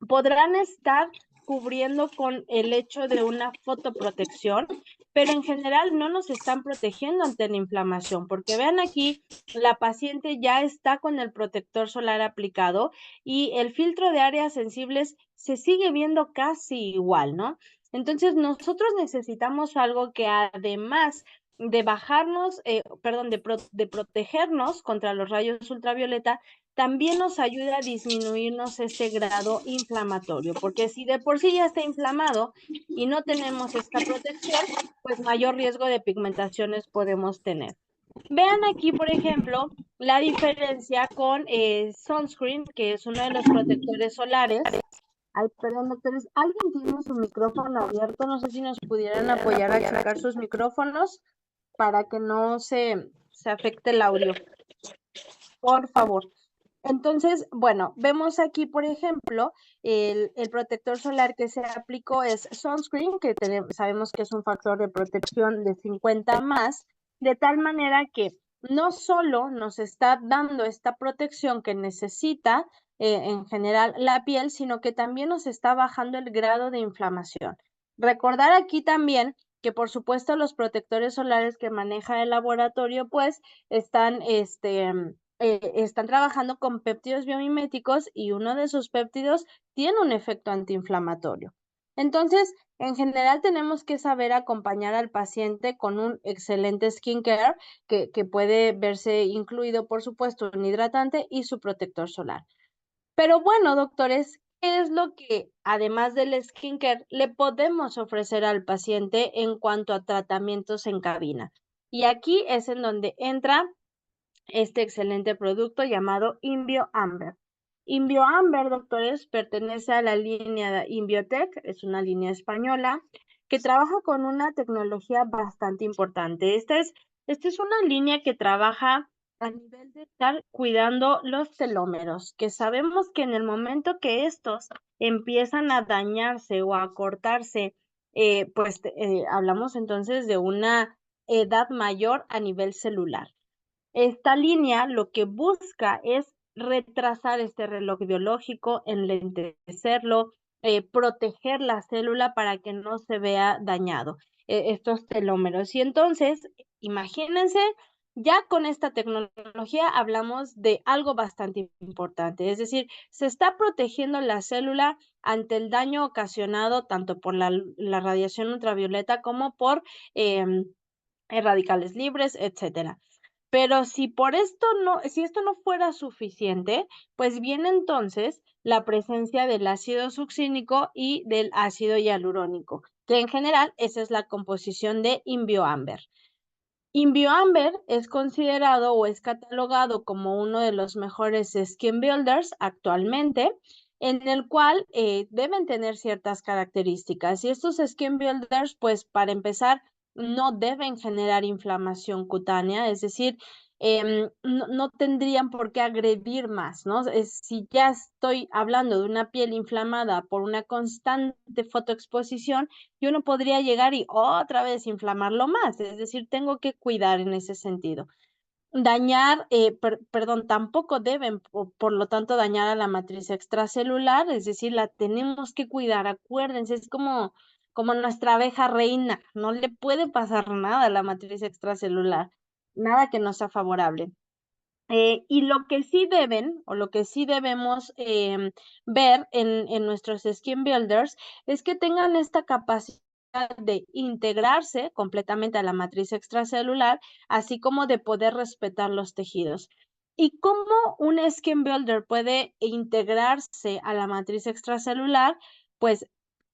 podrán estar cubriendo con el hecho de una fotoprotección, pero en general no nos están protegiendo ante la inflamación, porque vean aquí, la paciente ya está con el protector solar aplicado y el filtro de áreas sensibles se sigue viendo casi igual, ¿no? Entonces nosotros necesitamos algo que además de bajarnos, de protegernos contra los rayos ultravioleta, también nos ayuda a disminuirnos este grado inflamatorio, porque si de por sí ya está inflamado y no tenemos esta protección, pues mayor riesgo de pigmentaciones podemos tener. Vean aquí, por ejemplo, la diferencia con sunscreen, que es uno de los protectores solares. Ay, perdón, doctores, ¿alguien tiene su micrófono abierto? No sé si nos pudieran apoyar a checar sus micrófonos para que no se afecte el audio. Por favor. Entonces, bueno, vemos aquí, por ejemplo, el protector solar que se aplicó es sunscreen, que sabemos que es un factor de protección de 50 más, de tal manera que no solo nos está dando esta protección que necesita en general la piel, sino que también nos está bajando el grado de inflamación. Recordar aquí también que, por supuesto, los protectores solares que maneja el laboratorio, pues, están trabajando con péptidos biomiméticos y uno de sus péptidos tiene un efecto antiinflamatorio. Entonces, en general tenemos que saber acompañar al paciente con un excelente skincare que puede verse incluido, por supuesto, un hidratante y su protector solar. Pero bueno, doctores, ¿qué es lo que, además del skincare, le podemos ofrecer al paciente en cuanto a tratamientos en cabina? Y aquí es en donde entra este excelente producto llamado Inbio Amber. Inbio Amber, doctores, pertenece a la línea de Inbiotech, es una línea española que trabaja con una tecnología bastante importante. Esta es una línea que trabaja a nivel de estar cuidando los telómeros, que sabemos que en el momento que estos empiezan a dañarse o a cortarse, hablamos entonces de una edad mayor a nivel celular. Esta línea lo que busca es retrasar este reloj biológico, enlentecerlo, proteger la célula para que no se vea dañado, estos telómeros. Y entonces, imagínense, ya con esta tecnología hablamos de algo bastante importante, es decir, se está protegiendo la célula ante el daño ocasionado tanto por la radiación ultravioleta como por radicales libres, etcétera. Pero si esto no fuera suficiente, pues viene entonces la presencia del ácido succínico y del ácido hialurónico, que en general esa es la composición de Inbioamber. Inbioamber es considerado o es catalogado como uno de los mejores skin builders actualmente, en el cual deben tener ciertas características. Y estos skin builders, pues para empezar, no deben generar inflamación cutánea, es decir, no tendrían por qué agredir más, ¿no? Si ya estoy hablando de una piel inflamada por una constante fotoexposición, yo no podría llegar y otra vez inflamarlo más, es decir, tengo que cuidar en ese sentido. Tampoco deben, por lo tanto, dañar a la matriz extracelular, es decir, la tenemos que cuidar, acuérdense, es como nuestra abeja reina, no le puede pasar nada a la matriz extracelular, nada que no sea favorable. Y lo que sí deben, o lo que sí debemos ver en nuestros skin builders, es que tengan esta capacidad de integrarse completamente a la matriz extracelular, así como de poder respetar los tejidos. ¿Y cómo un skin builder puede integrarse a la matriz extracelular? Pues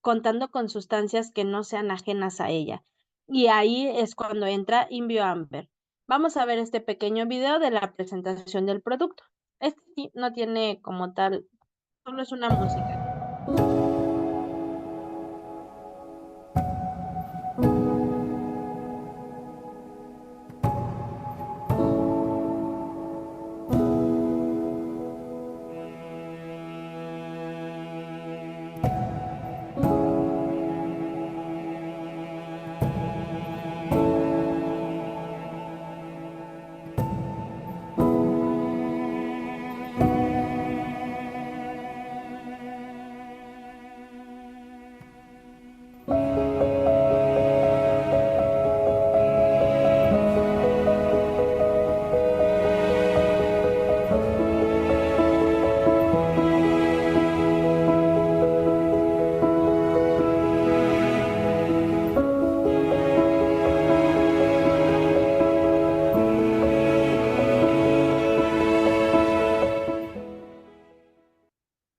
contando con sustancias que no sean ajenas a ella. Y ahí es cuando entra InbioAmber. Vamos a ver este pequeño video de la presentación del producto. Este sí no tiene como tal, solo es una música.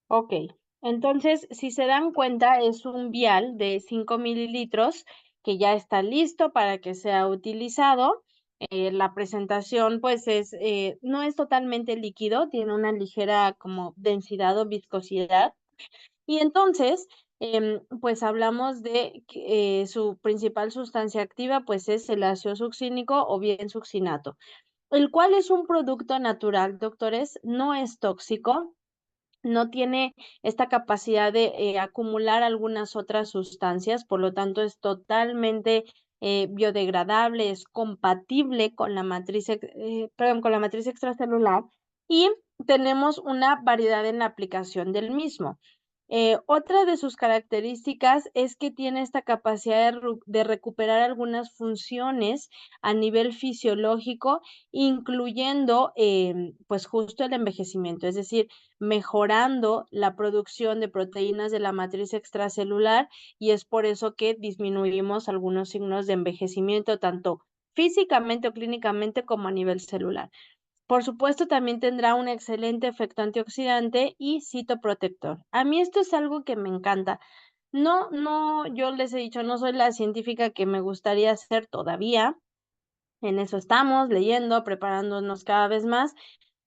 Ok, entonces si se dan cuenta es un vial de 5 mililitros que ya está listo para que sea utilizado. La presentación pues no es totalmente líquido, tiene una ligera como densidad o viscosidad. Y entonces, pues hablamos de que su principal sustancia activa pues es el ácido succínico o bien succinato, el cual es un producto natural, doctores, no es tóxico, no tiene esta capacidad de acumular algunas otras sustancias, por lo tanto es totalmente biodegradable, es compatible con la con la matriz extracelular y tenemos una variedad en la aplicación del mismo. Otra de sus características es que tiene esta capacidad de recuperar algunas funciones a nivel fisiológico, incluyendo pues justo el envejecimiento, es decir, mejorando la producción de proteínas de la matriz extracelular, y es por eso que disminuimos algunos signos de envejecimiento, tanto físicamente o clínicamente como a nivel celular. Por supuesto, también tendrá un excelente efecto antioxidante y citoprotector. A mí esto es algo que me encanta. No, yo les he dicho, no soy la científica que me gustaría ser todavía. En eso estamos, leyendo, preparándonos cada vez más,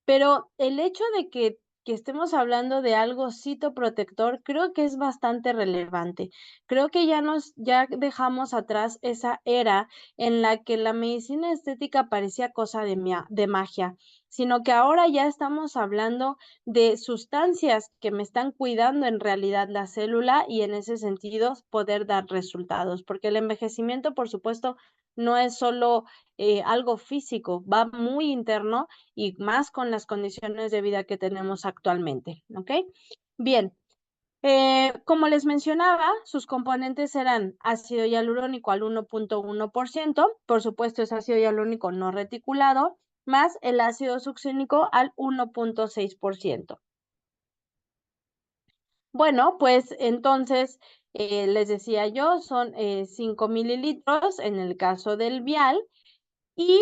pero el hecho de que estemos hablando de algo citoprotector, creo que es bastante relevante. Creo que ya dejamos atrás esa era en la que la medicina estética parecía cosa de magia, sino que ahora ya estamos hablando de sustancias que me están cuidando en realidad la célula y en ese sentido poder dar resultados, porque el envejecimiento, por supuesto, no es solo algo físico, va muy interno y más con las condiciones de vida que tenemos actualmente, ¿ok? Bien, como les mencionaba, sus componentes serán ácido hialurónico al 1.1%, por supuesto es ácido hialurónico no reticulado, más el ácido succínico al 1.6%. Bueno, pues entonces, les decía yo, son 5 mililitros en el caso del vial, y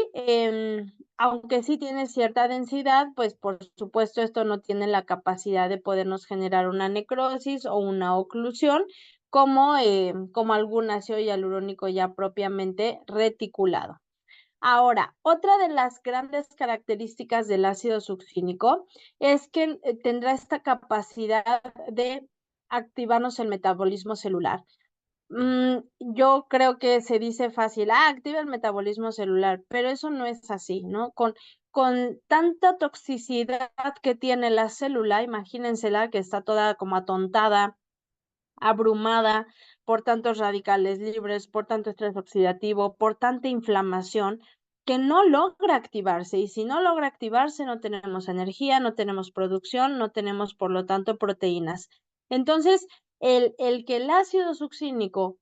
aunque sí tiene cierta densidad, pues por supuesto esto no tiene la capacidad de podernos generar una necrosis o una oclusión como algún ácido hialurónico ya propiamente reticulado. Ahora, otra de las grandes características del ácido succínico es que tendrá esta capacidad de activarnos el metabolismo celular. Yo creo que se dice fácil, activa el metabolismo celular, pero eso no es así, ¿no? Con tanta toxicidad que tiene la célula, imagínensela que está toda como atontada, abrumada por tantos radicales libres, por tanto estrés oxidativo, por tanta inflamación, que no logra activarse. Y si no logra activarse, no tenemos energía, no tenemos producción, no tenemos, por lo tanto, proteínas. Entonces, el que el ácido succínico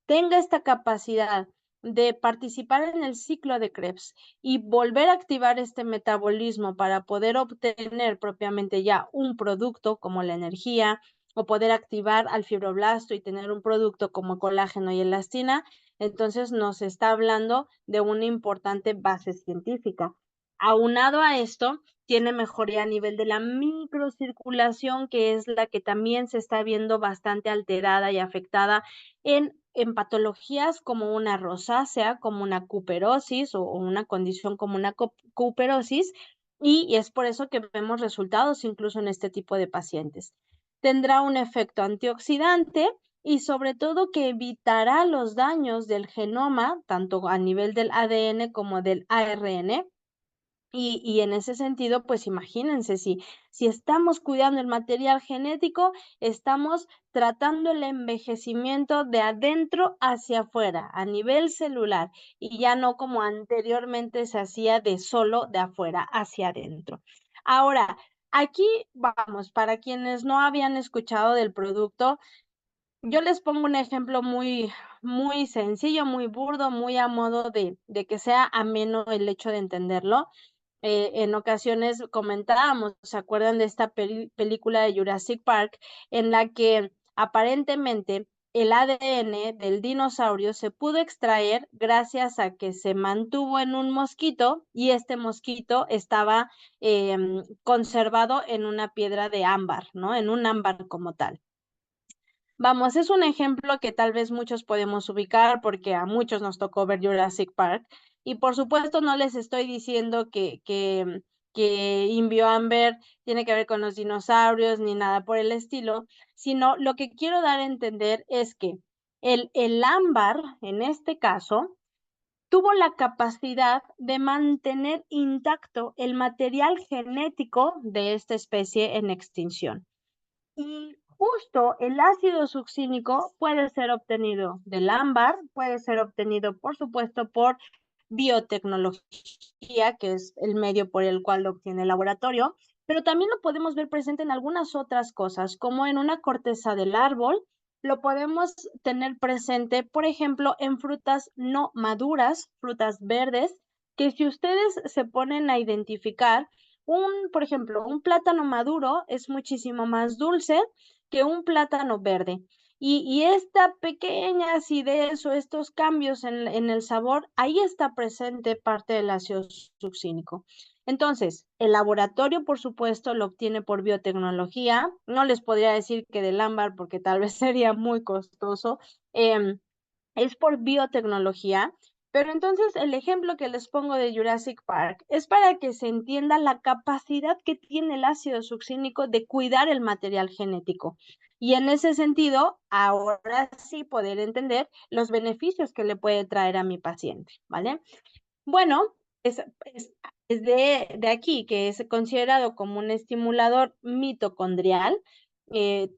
tenga esta capacidad de participar en el ciclo de Krebs y volver a activar este metabolismo para poder obtener propiamente ya un producto como la energía, o poder activar al fibroblasto y tener un producto como colágeno y elastina, entonces nos está hablando de una importante base científica. Aunado a esto, tiene mejoría a nivel de la microcirculación, que es la que también se está viendo bastante alterada y afectada en patologías como una rosácea, como una cuperosis o una condición como una cuperosis, y es por eso que vemos resultados incluso en este tipo de pacientes. Tendrá un efecto antioxidante y sobre todo que evitará los daños del genoma, tanto a nivel del ADN como del ARN. Y en ese sentido, pues imagínense, si estamos cuidando el material genético, estamos tratando el envejecimiento de adentro hacia afuera, a nivel celular, y ya no como anteriormente se hacía de solo de afuera hacia adentro. Ahora, aquí vamos, para quienes no habían escuchado del producto, yo les pongo un ejemplo muy sencillo, muy burdo, muy a modo de que sea ameno el hecho de entenderlo. En ocasiones comentábamos, ¿se acuerdan de esta película de Jurassic Park en la que aparentemente el ADN del dinosaurio se pudo extraer gracias a que se mantuvo en un mosquito y este mosquito estaba conservado en una piedra de ámbar, ¿no? En un ámbar como tal. Vamos, es un ejemplo que tal vez muchos podemos ubicar porque a muchos nos tocó ver Jurassic Park. Y por supuesto no les estoy diciendo que InBioAmber tiene que ver con los dinosaurios ni nada por el estilo, sino lo que quiero dar a entender es que el ámbar, en este caso, tuvo la capacidad de mantener intacto el material genético de esta especie en extinción. Y justo el ácido succínico puede ser obtenido del ámbar, puede ser obtenido, por supuesto, por biotecnología, que es el medio por el cual lo obtiene el laboratorio, pero también lo podemos ver presente en algunas otras cosas, como en una corteza del árbol, lo podemos tener presente, por ejemplo, en frutas no maduras, frutas verdes, que si ustedes se ponen a identificar, por ejemplo, un plátano maduro es muchísimo más dulce que un plátano verde. Y esta pequeña acidez o estos cambios en el sabor, ahí está presente parte del ácido succínico. Entonces, el laboratorio, por supuesto, lo obtiene por biotecnología. No les podría decir que del ámbar porque tal vez sería muy costoso. Es por biotecnología. Pero entonces el ejemplo que les pongo de Jurassic Park es para que se entienda la capacidad que tiene el ácido succínico de cuidar el material genético. Y en ese sentido, ahora sí poder entender los beneficios que le puede traer a mi paciente, ¿vale? Bueno, es de aquí, que es considerado como un estimulador mitocondrial,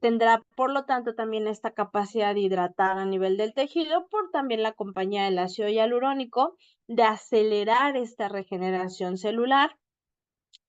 tendrá por lo tanto también esta capacidad de hidratar a nivel del tejido por también la compañía del ácido hialurónico, de acelerar esta regeneración celular,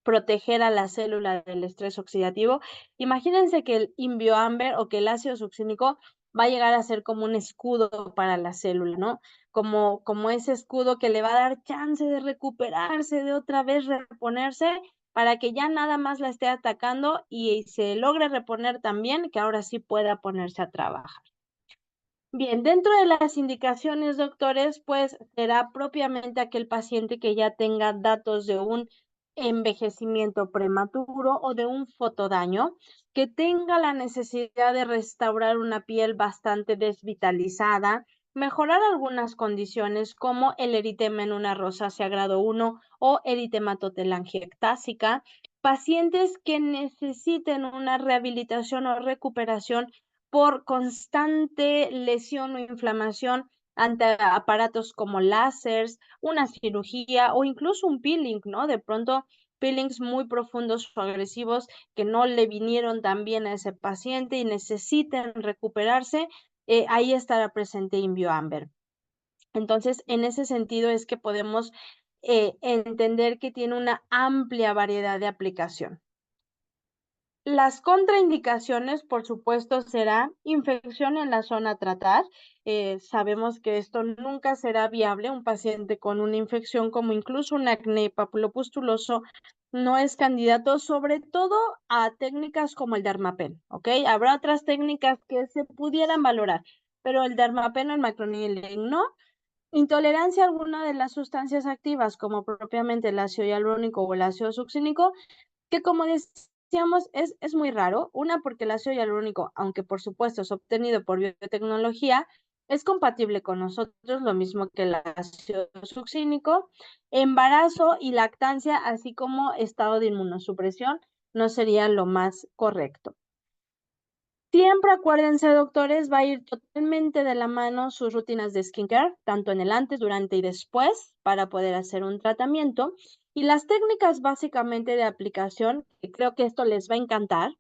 proteger a la célula del estrés oxidativo. Imagínense que el Imbioamber o que el ácido succínico va a llegar a ser como un escudo para la célula, ¿no? Como ese escudo que le va a dar chance de recuperarse, de otra vez reponerse, para que ya nada más la esté atacando y se logre reponer también, que ahora sí pueda ponerse a trabajar. Bien, dentro de las indicaciones, doctores, pues será propiamente aquel paciente que ya tenga datos de un envejecimiento prematuro o de un fotodaño, que tenga la necesidad de restaurar una piel bastante desvitalizada, mejorar algunas condiciones como el eritema en una rosácea grado 1 o eritematotelangiectásica, pacientes que necesiten una rehabilitación o recuperación por constante lesión o inflamación ante aparatos como láseres, una cirugía o incluso un peeling, ¿no? De pronto, peelings muy profundos o agresivos que no le vinieron tan bien a ese paciente y necesiten recuperarse, ahí estará presente Imbioamber. Entonces, en ese sentido es que podemos entender que tiene una amplia variedad de aplicación. Las contraindicaciones, por supuesto, será infección en la zona a tratar. Sabemos que esto nunca será viable. Un paciente con una infección como incluso un acné papulopustuloso no es candidato, sobre todo a técnicas como el Dermapen, ¿ok? Habrá otras técnicas que se pudieran valorar, pero el Dermapen o el macroneedling no. Intolerancia a alguna de las sustancias activas, como propiamente el ácido hialurónico o el ácido succínico, que como decíamos, es muy raro. Una, porque el ácido hialurónico, aunque por supuesto es obtenido por biotecnología, es compatible con nosotros, lo mismo que el ácido succínico. Embarazo y lactancia, así como estado de inmunosupresión, no sería lo más correcto. Siempre acuérdense, doctores, va a ir totalmente de la mano sus rutinas de skincare, tanto en el antes, durante y después, para poder hacer un tratamiento. Y las técnicas básicamente de aplicación, que creo que esto les va a encantar,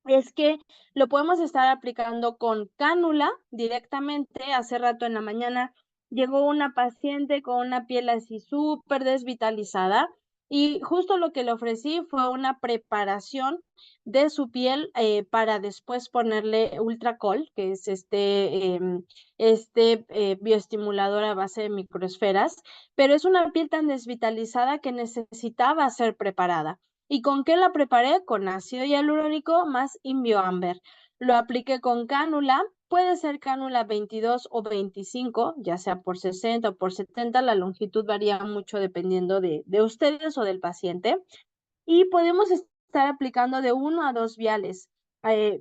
es que lo podemos estar aplicando con cánula directamente. Hace rato en la mañana llegó una paciente con una piel así súper desvitalizada y justo lo que le ofrecí fue una preparación de su piel para después ponerle Ultracol, que es bioestimulador a base de microesferas, pero es una piel tan desvitalizada que necesitaba ser preparada. ¿Y con qué la preparé? Con ácido hialurónico más Imbioamber. Lo apliqué con cánula, puede ser cánula 22 o 25, ya sea por 60 o por 70, la longitud varía mucho dependiendo de ustedes o del paciente. Y podemos estar aplicando de 1 a 2 viales.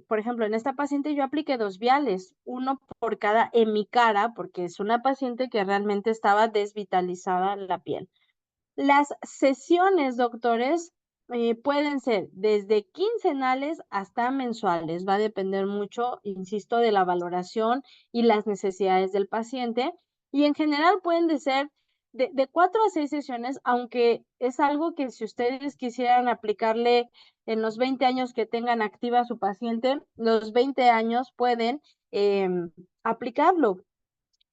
Por ejemplo, en esta paciente yo apliqué 2 viales, uno por cada en mi cara, porque es una paciente que realmente estaba desvitalizada la piel. Las sesiones, doctores, pueden ser desde quincenales hasta mensuales. Va a depender mucho, insisto, de la valoración y las necesidades del paciente. Y en general pueden de ser de 4 a 6 sesiones, aunque es algo que si ustedes quisieran aplicarle en los 20 años que tengan activa su paciente, los 20 años pueden aplicarlo.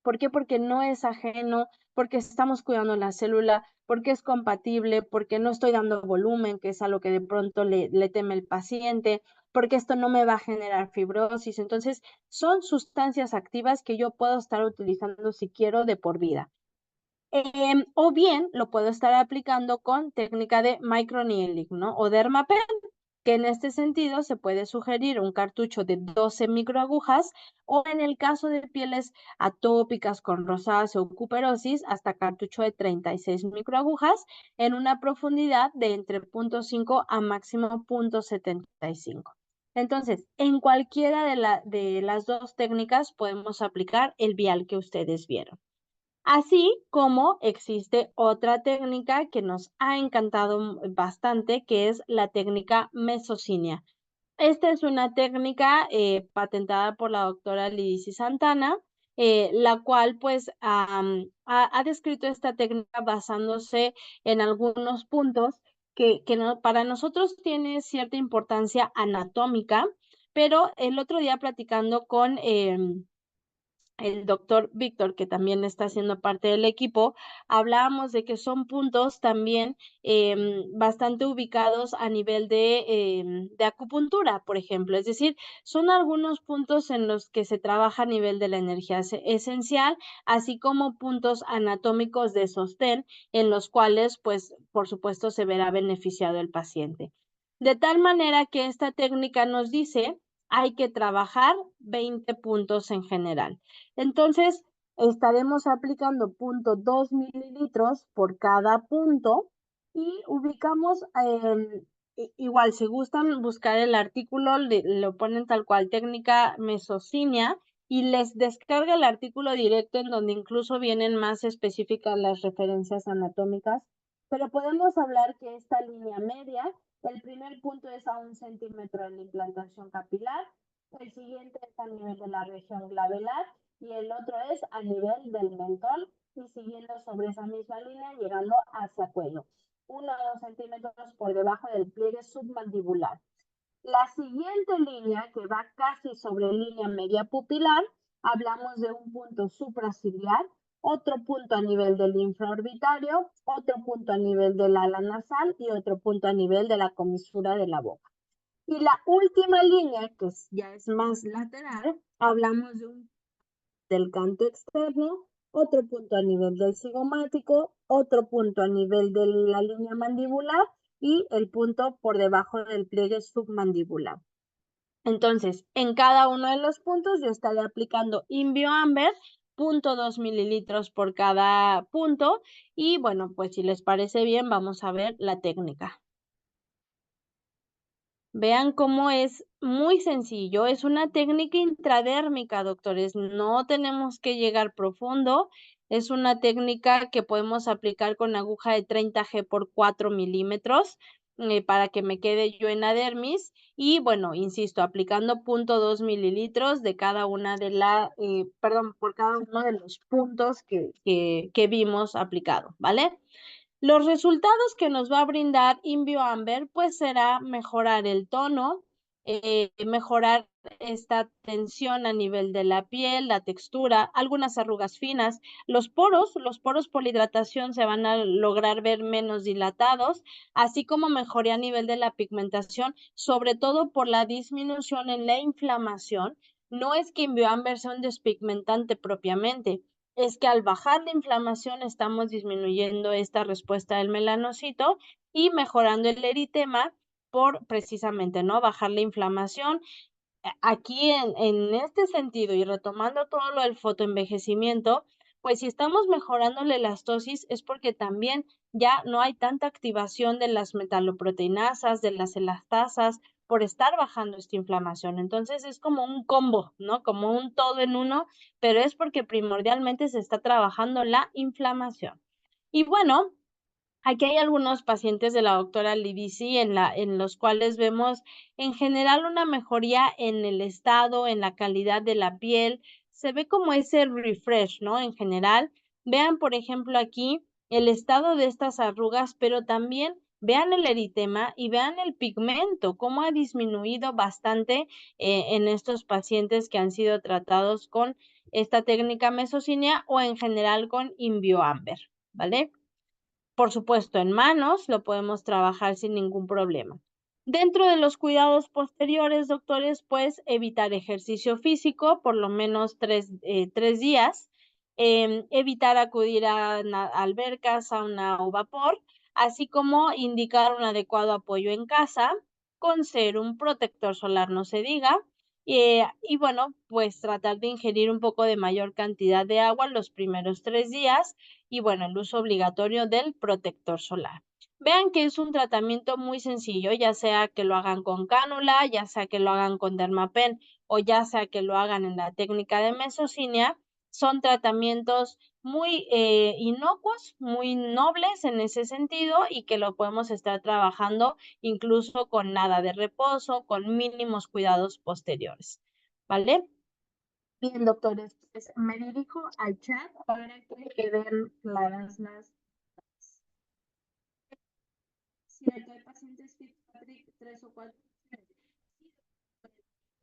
¿Por qué? Porque no es ajeno, porque estamos cuidando la célula, porque es compatible, porque no estoy dando volumen, que es a lo que de pronto le teme el paciente, porque esto no me va a generar fibrosis. Entonces, son sustancias activas que yo puedo estar utilizando si quiero de por vida. O bien lo puedo estar aplicando con técnica de microneedling, ¿no? O Dermapen, que en este sentido se puede sugerir un cartucho de 12 microagujas o en el caso de pieles atópicas con rosácea o cuperosis, hasta cartucho de 36 microagujas en una profundidad de entre 0.5 a máximo 0.75. Entonces, en cualquiera de las dos técnicas podemos aplicar el vial que ustedes vieron. Así como existe otra técnica que nos ha encantado bastante, que es la técnica mesocinia. Esta es una técnica patentada por la doctora Lidicy Santana, la cual pues ha descrito esta técnica basándose en algunos puntos que para nosotros tiene cierta importancia anatómica, pero el otro día platicando con el doctor Víctor, que también está siendo parte del equipo, hablábamos de que son puntos también bastante ubicados a nivel de acupuntura, por ejemplo. Es decir, son algunos puntos en los que se trabaja a nivel de la energía esencial, así como puntos anatómicos de sostén, en los cuales, pues, por supuesto, se verá beneficiado el paciente. De tal manera que esta técnica nos dice, hay que trabajar 20 puntos en general. Entonces, estaremos aplicando 0.2 mililitros por cada punto y ubicamos, igual, si gustan buscar el artículo, lo ponen tal cual, técnica mesocinia, y les descarga el artículo directo en donde incluso vienen más específicas las referencias anatómicas, pero podemos hablar que esta línea media, el primer punto es a 1 centímetro de la implantación capilar, el siguiente es a nivel de la región glabelar y el otro es a nivel del mentón y siguiendo sobre esa misma línea llegando hacia cuello. 1 a 2 centímetros por debajo del pliegue submandibular. La siguiente línea, que va casi sobre línea media pupilar, hablamos de un punto supraciliar, otro punto a nivel del infraorbitario, otro punto a nivel del ala nasal y otro punto a nivel de la comisura de la boca. Y la última línea, que ya es más lateral, hablamos de un del canto externo, otro punto a nivel del cigomático, otro punto a nivel de la línea mandibular y el punto por debajo del pliegue submandibular. Entonces, en cada uno de los puntos yo estaré aplicando Inbioamber, 0.2 mililitros por cada punto. Y bueno, pues si les parece bien, vamos a ver la técnica. Vean cómo es muy sencillo. Es una técnica intradérmica, doctores. No tenemos que llegar profundo. Es una técnica que podemos aplicar con aguja de 30G por 4 milímetros para que me quede yo en la dermis. Y bueno, insisto, aplicando 0.2 mililitros de cada una de por cada uno de los puntos que vimos aplicado, ¿vale? Los resultados que nos va a brindar Inbioamber, pues será mejorar el tono, mejorar esta tensión a nivel de la piel, la textura, algunas arrugas finas, los poros por la hidratación se van a lograr ver menos dilatados, así como mejoría a nivel de la pigmentación, sobre todo por la disminución en la inflamación. No es que Inbioamber sea un despigmentante propiamente, es que al bajar la inflamación estamos disminuyendo esta respuesta del melanocito y mejorando el eritema por precisamente, ¿no? Bajar la inflamación. Aquí en este sentido y retomando todo lo del fotoenvejecimiento, pues si estamos mejorando la elastosis es porque también ya no hay tanta activación de las metaloproteinasas, de las elastasas, por estar bajando esta inflamación. Entonces es como un combo, ¿no? Como un todo en uno, pero es porque primordialmente se está trabajando la inflamación. Y bueno, aquí hay algunos pacientes de la doctora Lidicy en los cuales vemos en general una mejoría en el estado, en la calidad de la piel. Se ve como ese refresh, ¿no? En general. Vean, por ejemplo, aquí el estado de estas arrugas, pero también vean el eritema y vean el pigmento, cómo ha disminuido bastante en estos pacientes que han sido tratados con esta técnica mesocínea o en general con InbioAmber, ¿vale? Por supuesto, en manos lo podemos trabajar sin ningún problema. Dentro de los cuidados posteriores, doctores, pues evitar ejercicio físico por lo menos 3 días, evitar acudir a albercas, sauna o vapor, así como indicar un adecuado apoyo en casa, con serum, protector solar no se diga, y bueno, pues tratar de ingerir un poco de mayor cantidad de agua los primeros 3 días y bueno, el uso obligatorio del protector solar. Vean que es un tratamiento muy sencillo, ya sea que lo hagan con cánula, ya sea que lo hagan con Dermapen o ya sea que lo hagan en la técnica de mesocinia, son tratamientos muy inocuos, muy nobles en ese sentido y que lo podemos estar trabajando incluso con nada de reposo, con mínimos cuidados posteriores, ¿vale? Bien, doctores, pues me dirijo al chat para que queden claras las. Si hay pacientes Fitzpatrick 3 o 4,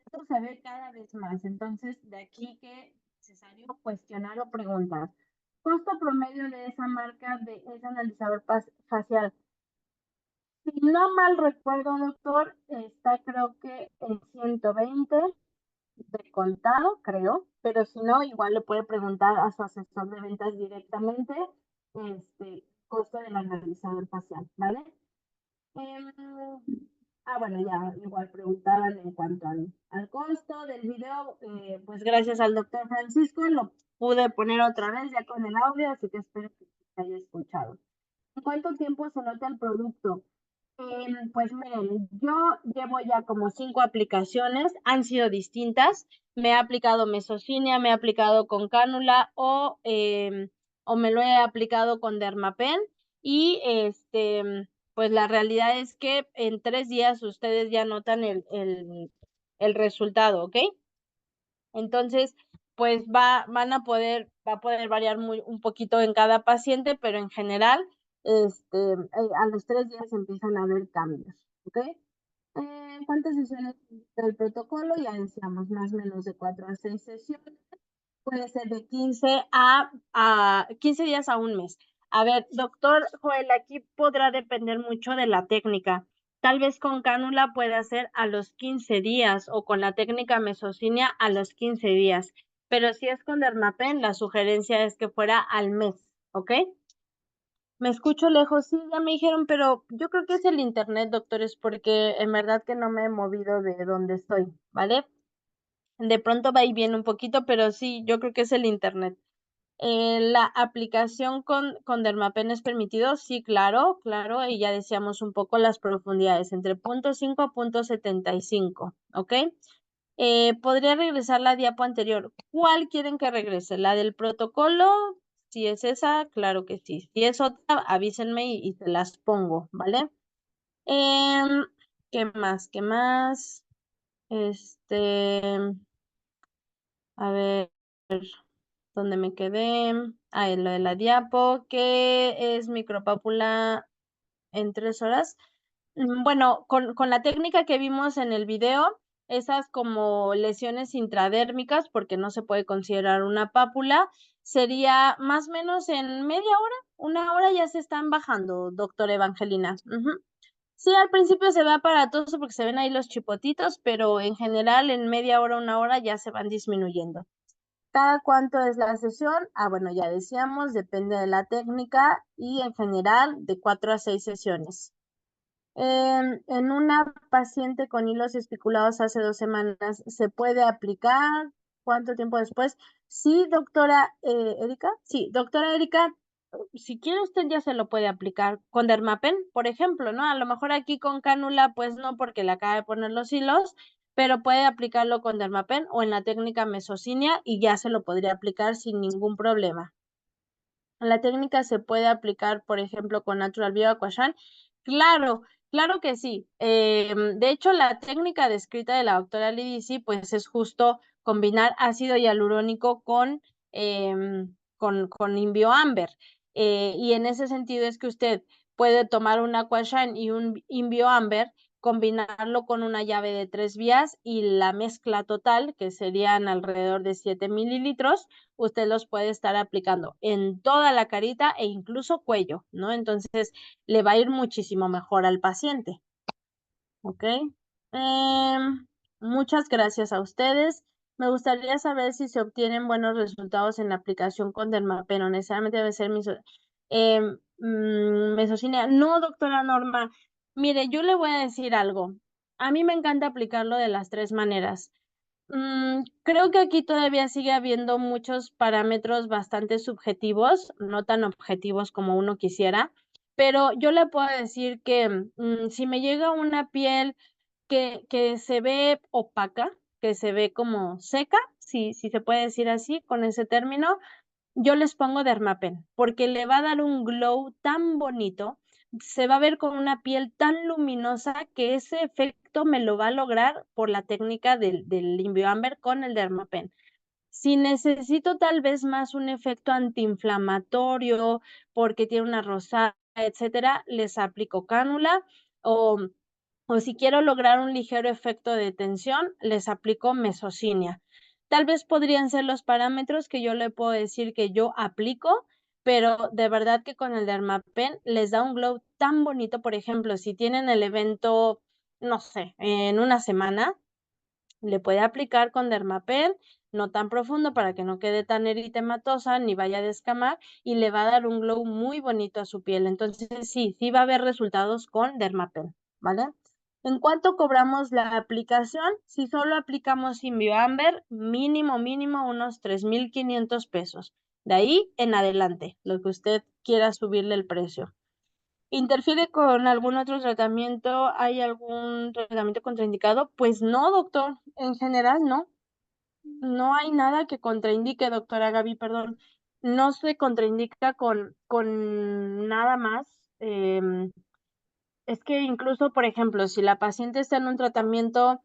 esto se ve cada vez más. Entonces, de aquí que es necesario cuestionar o preguntar. Costo promedio de esa marca de ese analizador facial. Si no mal recuerdo, doctor, está creo que en 120 de contado, creo, pero si no, igual le puede preguntar a su asesor de ventas directamente costo del analizador facial, ¿vale? Bueno, ya igual preguntaban en cuanto al costo del video, pues gracias al doctor Francisco lo pude poner otra vez ya con el audio, así que espero que se haya escuchado. ¿En cuánto tiempo se nota el producto? Pues miren, yo llevo ya como 5 aplicaciones, han sido distintas. Me he aplicado mesocinia, me he aplicado con cánula o me lo he aplicado con Dermapen y pues la realidad es que en 3 días ustedes ya notan el resultado, ¿ok? Entonces, pues va a poder variar un poquito en cada paciente, pero en general, a los 3 días empiezan a haber cambios, ¿ok? ¿Cuántas sesiones del protocolo? Ya decíamos, más o menos de 4 a 6 sesiones. Puede ser de 15 días a un mes. A ver, doctor Joel, aquí podrá depender mucho de la técnica. Tal vez con cánula puede ser a los 15 días o con la técnica mesocinia a los 15 días. Pero si es con Dermapen, la sugerencia es que fuera al mes, ¿ok? Me escucho lejos, sí, ya me dijeron, pero yo creo que es el internet, doctores, porque en verdad que no me he movido de donde estoy, ¿vale? De pronto va y viene un poquito, pero sí, yo creo que es el internet. La aplicación con Dermapen es permitido, sí, claro, claro, y ya decíamos un poco las profundidades, entre 0.5 a 0.75, ¿ok? Podría regresar la diapo anterior. ¿Cuál quieren que regrese? ¿La del protocolo? Si es esa, claro que sí. Si es otra, avísenme y se las pongo, ¿vale? ¿Qué más? ¿Qué más? A ver, ¿dónde me quedé? En lo de la diapo, ¿qué es micropápula en 3 horas? Bueno, con la técnica que vimos en el video, esas como lesiones intradérmicas, porque no se puede considerar una pápula, sería más o menos en media hora, 1 hora ya se están bajando, doctora Evangelina. Sí, al principio se ve aparatoso porque se ven ahí los chipotitos, pero en general en media hora, 1 hora ya se van disminuyendo. ¿Cada cuánto es la sesión? Bueno, ya decíamos, depende de la técnica y en general de 4 a 6 sesiones. En una paciente con hilos espiculados hace 2 semanas, ¿se puede aplicar? ¿Cuánto tiempo después? Sí, doctora Erika. Sí, doctora Erika, si quiere usted ya se lo puede aplicar con Dermapen, por ejemplo, ¿no? A lo mejor aquí con cánula, pues no, porque le acaba de poner los hilos, pero puede aplicarlo con Dermapen o en la técnica mesocinia y ya se lo podría aplicar sin ningún problema. La técnica se puede aplicar, por ejemplo, con Natural Bio Aquashan. Claro, claro que sí. De hecho, la técnica descrita de la doctora Lidici, pues es justo combinar ácido hialurónico con InbioAmber. Y en ese sentido es que usted puede tomar un Aquashine y un InBioAmber, combinarlo con una llave de 3 vías y la mezcla total, que serían alrededor de 7 mililitros, usted los puede estar aplicando en toda la carita e incluso cuello, ¿no? Entonces, le va a ir muchísimo mejor al paciente. ¿Ok? Muchas gracias a ustedes. Me gustaría saber si se obtienen buenos resultados en la aplicación con Dermapen, o necesariamente debe ser mesocine. No, doctora Norma. Mire, yo le voy a decir algo. A mí me encanta aplicarlo de las 3 maneras. Creo que aquí todavía sigue habiendo muchos parámetros bastante subjetivos, no tan objetivos como uno quisiera, pero yo le puedo decir que si me llega una piel que se ve opaca, que se ve como seca, si se puede decir así con ese término, yo les pongo Dermapen, porque le va a dar un glow tan bonito, se va a ver con una piel tan luminosa que ese efecto me lo va a lograr por la técnica del InBioAmber con el Dermapen. Si necesito tal vez más un efecto antiinflamatorio, porque tiene una rosada, etcétera, les aplico cánula, o si quiero lograr un ligero efecto de tensión, les aplico mesocinia. Tal vez podrían ser los parámetros que yo le puedo decir que yo aplico, pero de verdad que con el Dermapen les da un glow tan bonito. Por ejemplo, si tienen el evento, no sé, en una semana, le puede aplicar con Dermapen, no tan profundo para que no quede tan eritematosa ni vaya a descamar, y le va a dar un glow muy bonito a su piel. Entonces sí va a haber resultados con Dermapen, ¿vale? ¿En cuánto cobramos la aplicación? Si solo aplicamos InBioAmber, mínimo unos 3,500 pesos. De ahí en adelante, lo que usted quiera subirle el precio. ¿Interfiere con algún otro tratamiento? ¿Hay algún tratamiento contraindicado? Pues no, doctor. En general, no. No hay nada que contraindique, doctora Gaby, perdón. No se contraindica con nada más. Es que incluso, por ejemplo, si la paciente está en un tratamiento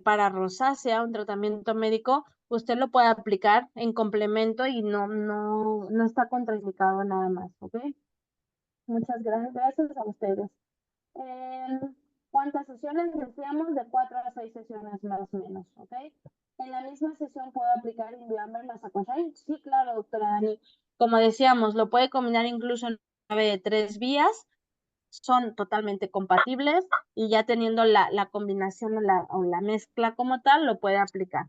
para rosácea, un tratamiento médico, usted lo puede aplicar en complemento y no está contraindicado nada más, ¿ok? Muchas gracias a ustedes. ¿Cuántas sesiones? Decíamos de 4 a 6 sesiones más o menos, ¿ok? En la misma sesión puedo aplicar InBioAmber más Aquashine. Sí, claro, doctora Dani. Como decíamos, lo puede combinar incluso en una de 3 vías. Son totalmente compatibles y ya teniendo la combinación o la mezcla como tal, lo puede aplicar.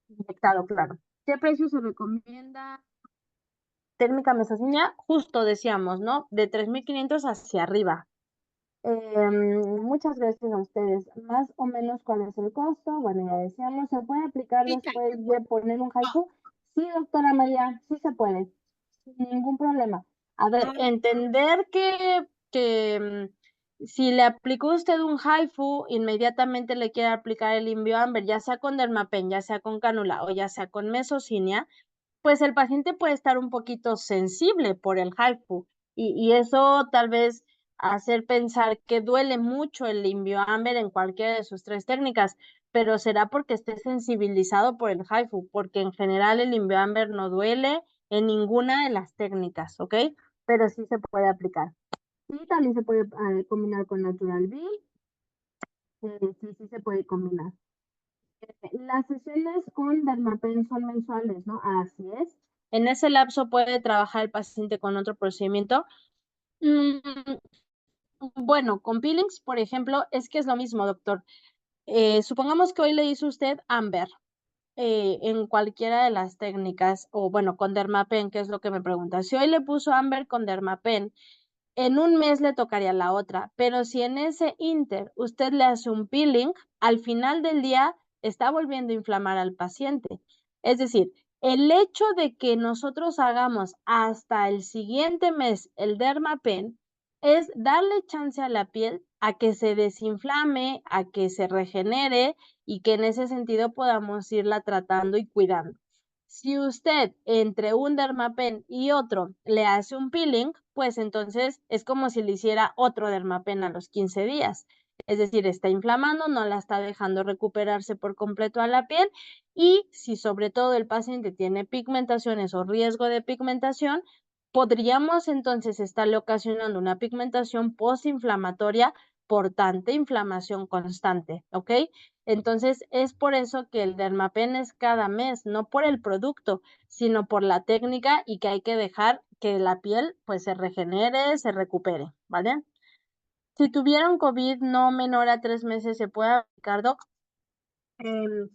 Inyectado, claro. ¿Qué precio se recomienda? Técnica mesocinia, justo decíamos, ¿no? De 3,500 hacia arriba. Muchas gracias a ustedes. Más o menos, ¿cuál es el costo? Bueno, ya decíamos, ¿se puede aplicar después de poner un haiku? Sí, doctora María, sí se puede, sin ningún problema. A ver, entender que si le aplicó usted un haiku, inmediatamente le quiere aplicar el InBioAmber, ya sea con Dermapen, ya sea con cánula o ya sea con mesocinia, pues el paciente puede estar un poquito sensible por el haiku y eso tal vez hacer pensar que duele mucho el InBioAmber en cualquiera de sus 3 técnicas, pero será porque esté sensibilizado por el haiku, porque en general el InBioAmber no duele en ninguna de las técnicas, ¿ok? Pero sí se puede aplicar. Y también se puede combinar con Natural B. Sí se puede combinar. Las sesiones con Dermapen son mensuales, ¿no? Así es. En ese lapso puede trabajar el paciente con otro procedimiento. Bueno, con peelings, por ejemplo, es que es lo mismo, doctor. Supongamos que hoy le hizo usted Amber en cualquiera de las técnicas, o bueno, con Dermapen, que es lo que me pregunta. Si hoy le puso Amber con Dermapen, en un mes le tocaría la otra, pero si en ese inter usted le hace un peeling, al final del día está volviendo a inflamar al paciente. Es decir, el hecho de que nosotros hagamos hasta el siguiente mes el Dermapen es darle chance a la piel a que se desinflame, a que se regenere y que en ese sentido podamos irla tratando y cuidando. Si usted entre un Dermapen y otro le hace un peeling, pues entonces es como si le hiciera otro Dermapen a los 15 días. Es decir, está inflamando, no la está dejando recuperarse por completo a la piel y si sobre todo el paciente tiene pigmentaciones o riesgo de pigmentación, podríamos entonces estarle ocasionando una pigmentación postinflamatoria por tanta inflamación constante, ¿ok? Entonces, es por eso que el Dermapen es cada mes, no por el producto, sino por la técnica y que hay que dejar que la piel pues se regenere, se recupere, ¿vale? Si tuviera un COVID no menor a 3 meses, ¿se puede aplicar, doc? Em,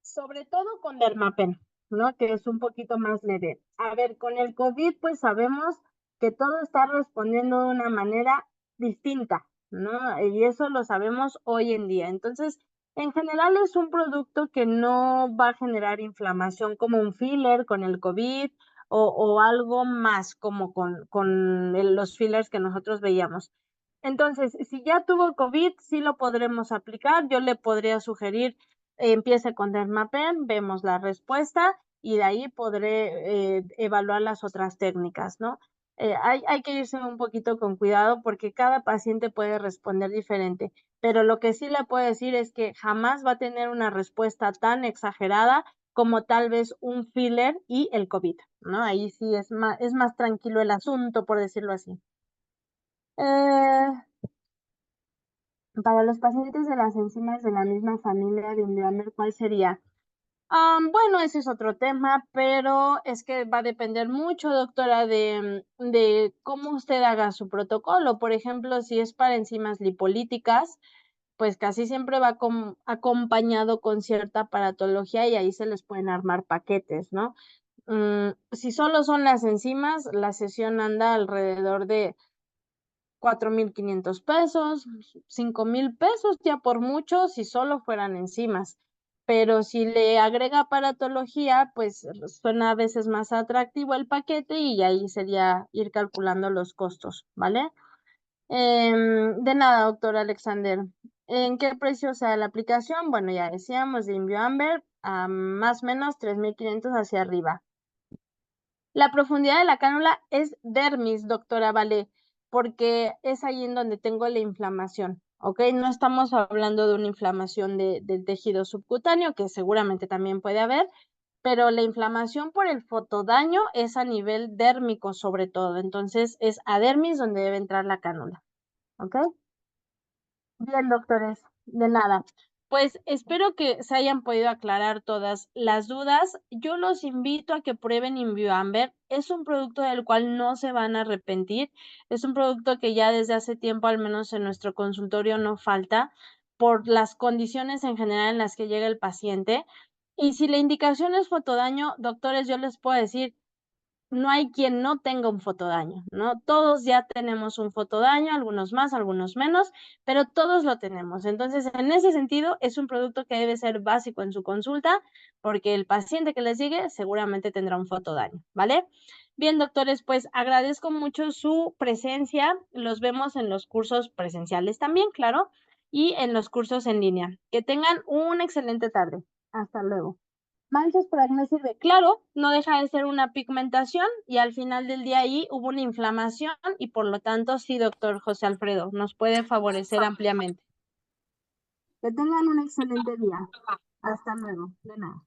Sobre todo con Dermapen, ¿no? Que es un poquito más leve. A ver, con el COVID, pues sabemos que todo está respondiendo de una manera distinta, ¿no? Y eso lo sabemos hoy en día. Entonces, en general es un producto que no va a generar inflamación como un filler con el COVID o algo más como los fillers que nosotros veíamos. Entonces, si ya tuvo COVID, sí lo podremos aplicar. Yo le podría sugerir empiece con Dermapen, vemos la respuesta y de ahí podré evaluar las otras técnicas, ¿no? Hay que irse un poquito con cuidado porque cada paciente puede responder diferente, pero lo que sí le puedo decir es que jamás va a tener una respuesta tan exagerada como tal vez un filler y el COVID, ¿no? Ahí sí es más tranquilo el asunto, por decirlo así. Para los pacientes de las enzimas de la misma familia de Undulamer, ¿cuál sería? Bueno, ese es otro tema, pero es que va a depender mucho, doctora, de cómo usted haga su protocolo. Por ejemplo, si es para enzimas lipolíticas, pues casi siempre va acompañado con cierta paratología y ahí se les pueden armar paquetes, ¿no? Si solo son las enzimas, la sesión anda alrededor de 4,500 pesos, 5,000 pesos ya por mucho si solo fueran enzimas. Pero si le agrega aparatología, pues suena a veces más atractivo el paquete y ahí sería ir calculando los costos, ¿vale? De nada, doctor Alexander. ¿En qué precio sale la aplicación? Bueno, ya decíamos de InvioAmber a más o menos 3,500 hacia arriba. La profundidad de la cánula es dermis, doctora Vale, porque es ahí en donde tengo la inflamación, ¿ok? No estamos hablando de una inflamación del tejido subcutáneo, que seguramente también puede haber, pero la inflamación por el fotodaño es a nivel dérmico sobre todo, entonces es a dermis donde debe entrar la cánula, ¿ok? Bien, doctores, de nada. Pues espero que se hayan podido aclarar todas las dudas. Yo los invito a que prueben InvioAmber. Es un producto del cual no se van a arrepentir. Es un producto que ya desde hace tiempo, al menos en nuestro consultorio, no falta por las condiciones en general en las que llega el paciente. Y si la indicación es fotodaño, doctores, yo les puedo decir, no hay quien no tenga un fotodaño, ¿no? Todos ya tenemos un fotodaño, algunos más, algunos menos, pero todos lo tenemos. Entonces, en ese sentido, es un producto que debe ser básico en su consulta, porque el paciente que les sigue seguramente tendrá un fotodaño, ¿vale? Bien, doctores, pues agradezco mucho su presencia. Los vemos en los cursos presenciales también, claro, y en los cursos en línea. Que tengan una excelente tarde. Hasta luego. Manchas por acné sirve. Claro, no deja de ser una pigmentación y al final del día ahí hubo una inflamación y por lo tanto sí, doctor José Alfredo, nos puede favorecer ampliamente. Que tengan un excelente día. Hasta luego. De nada.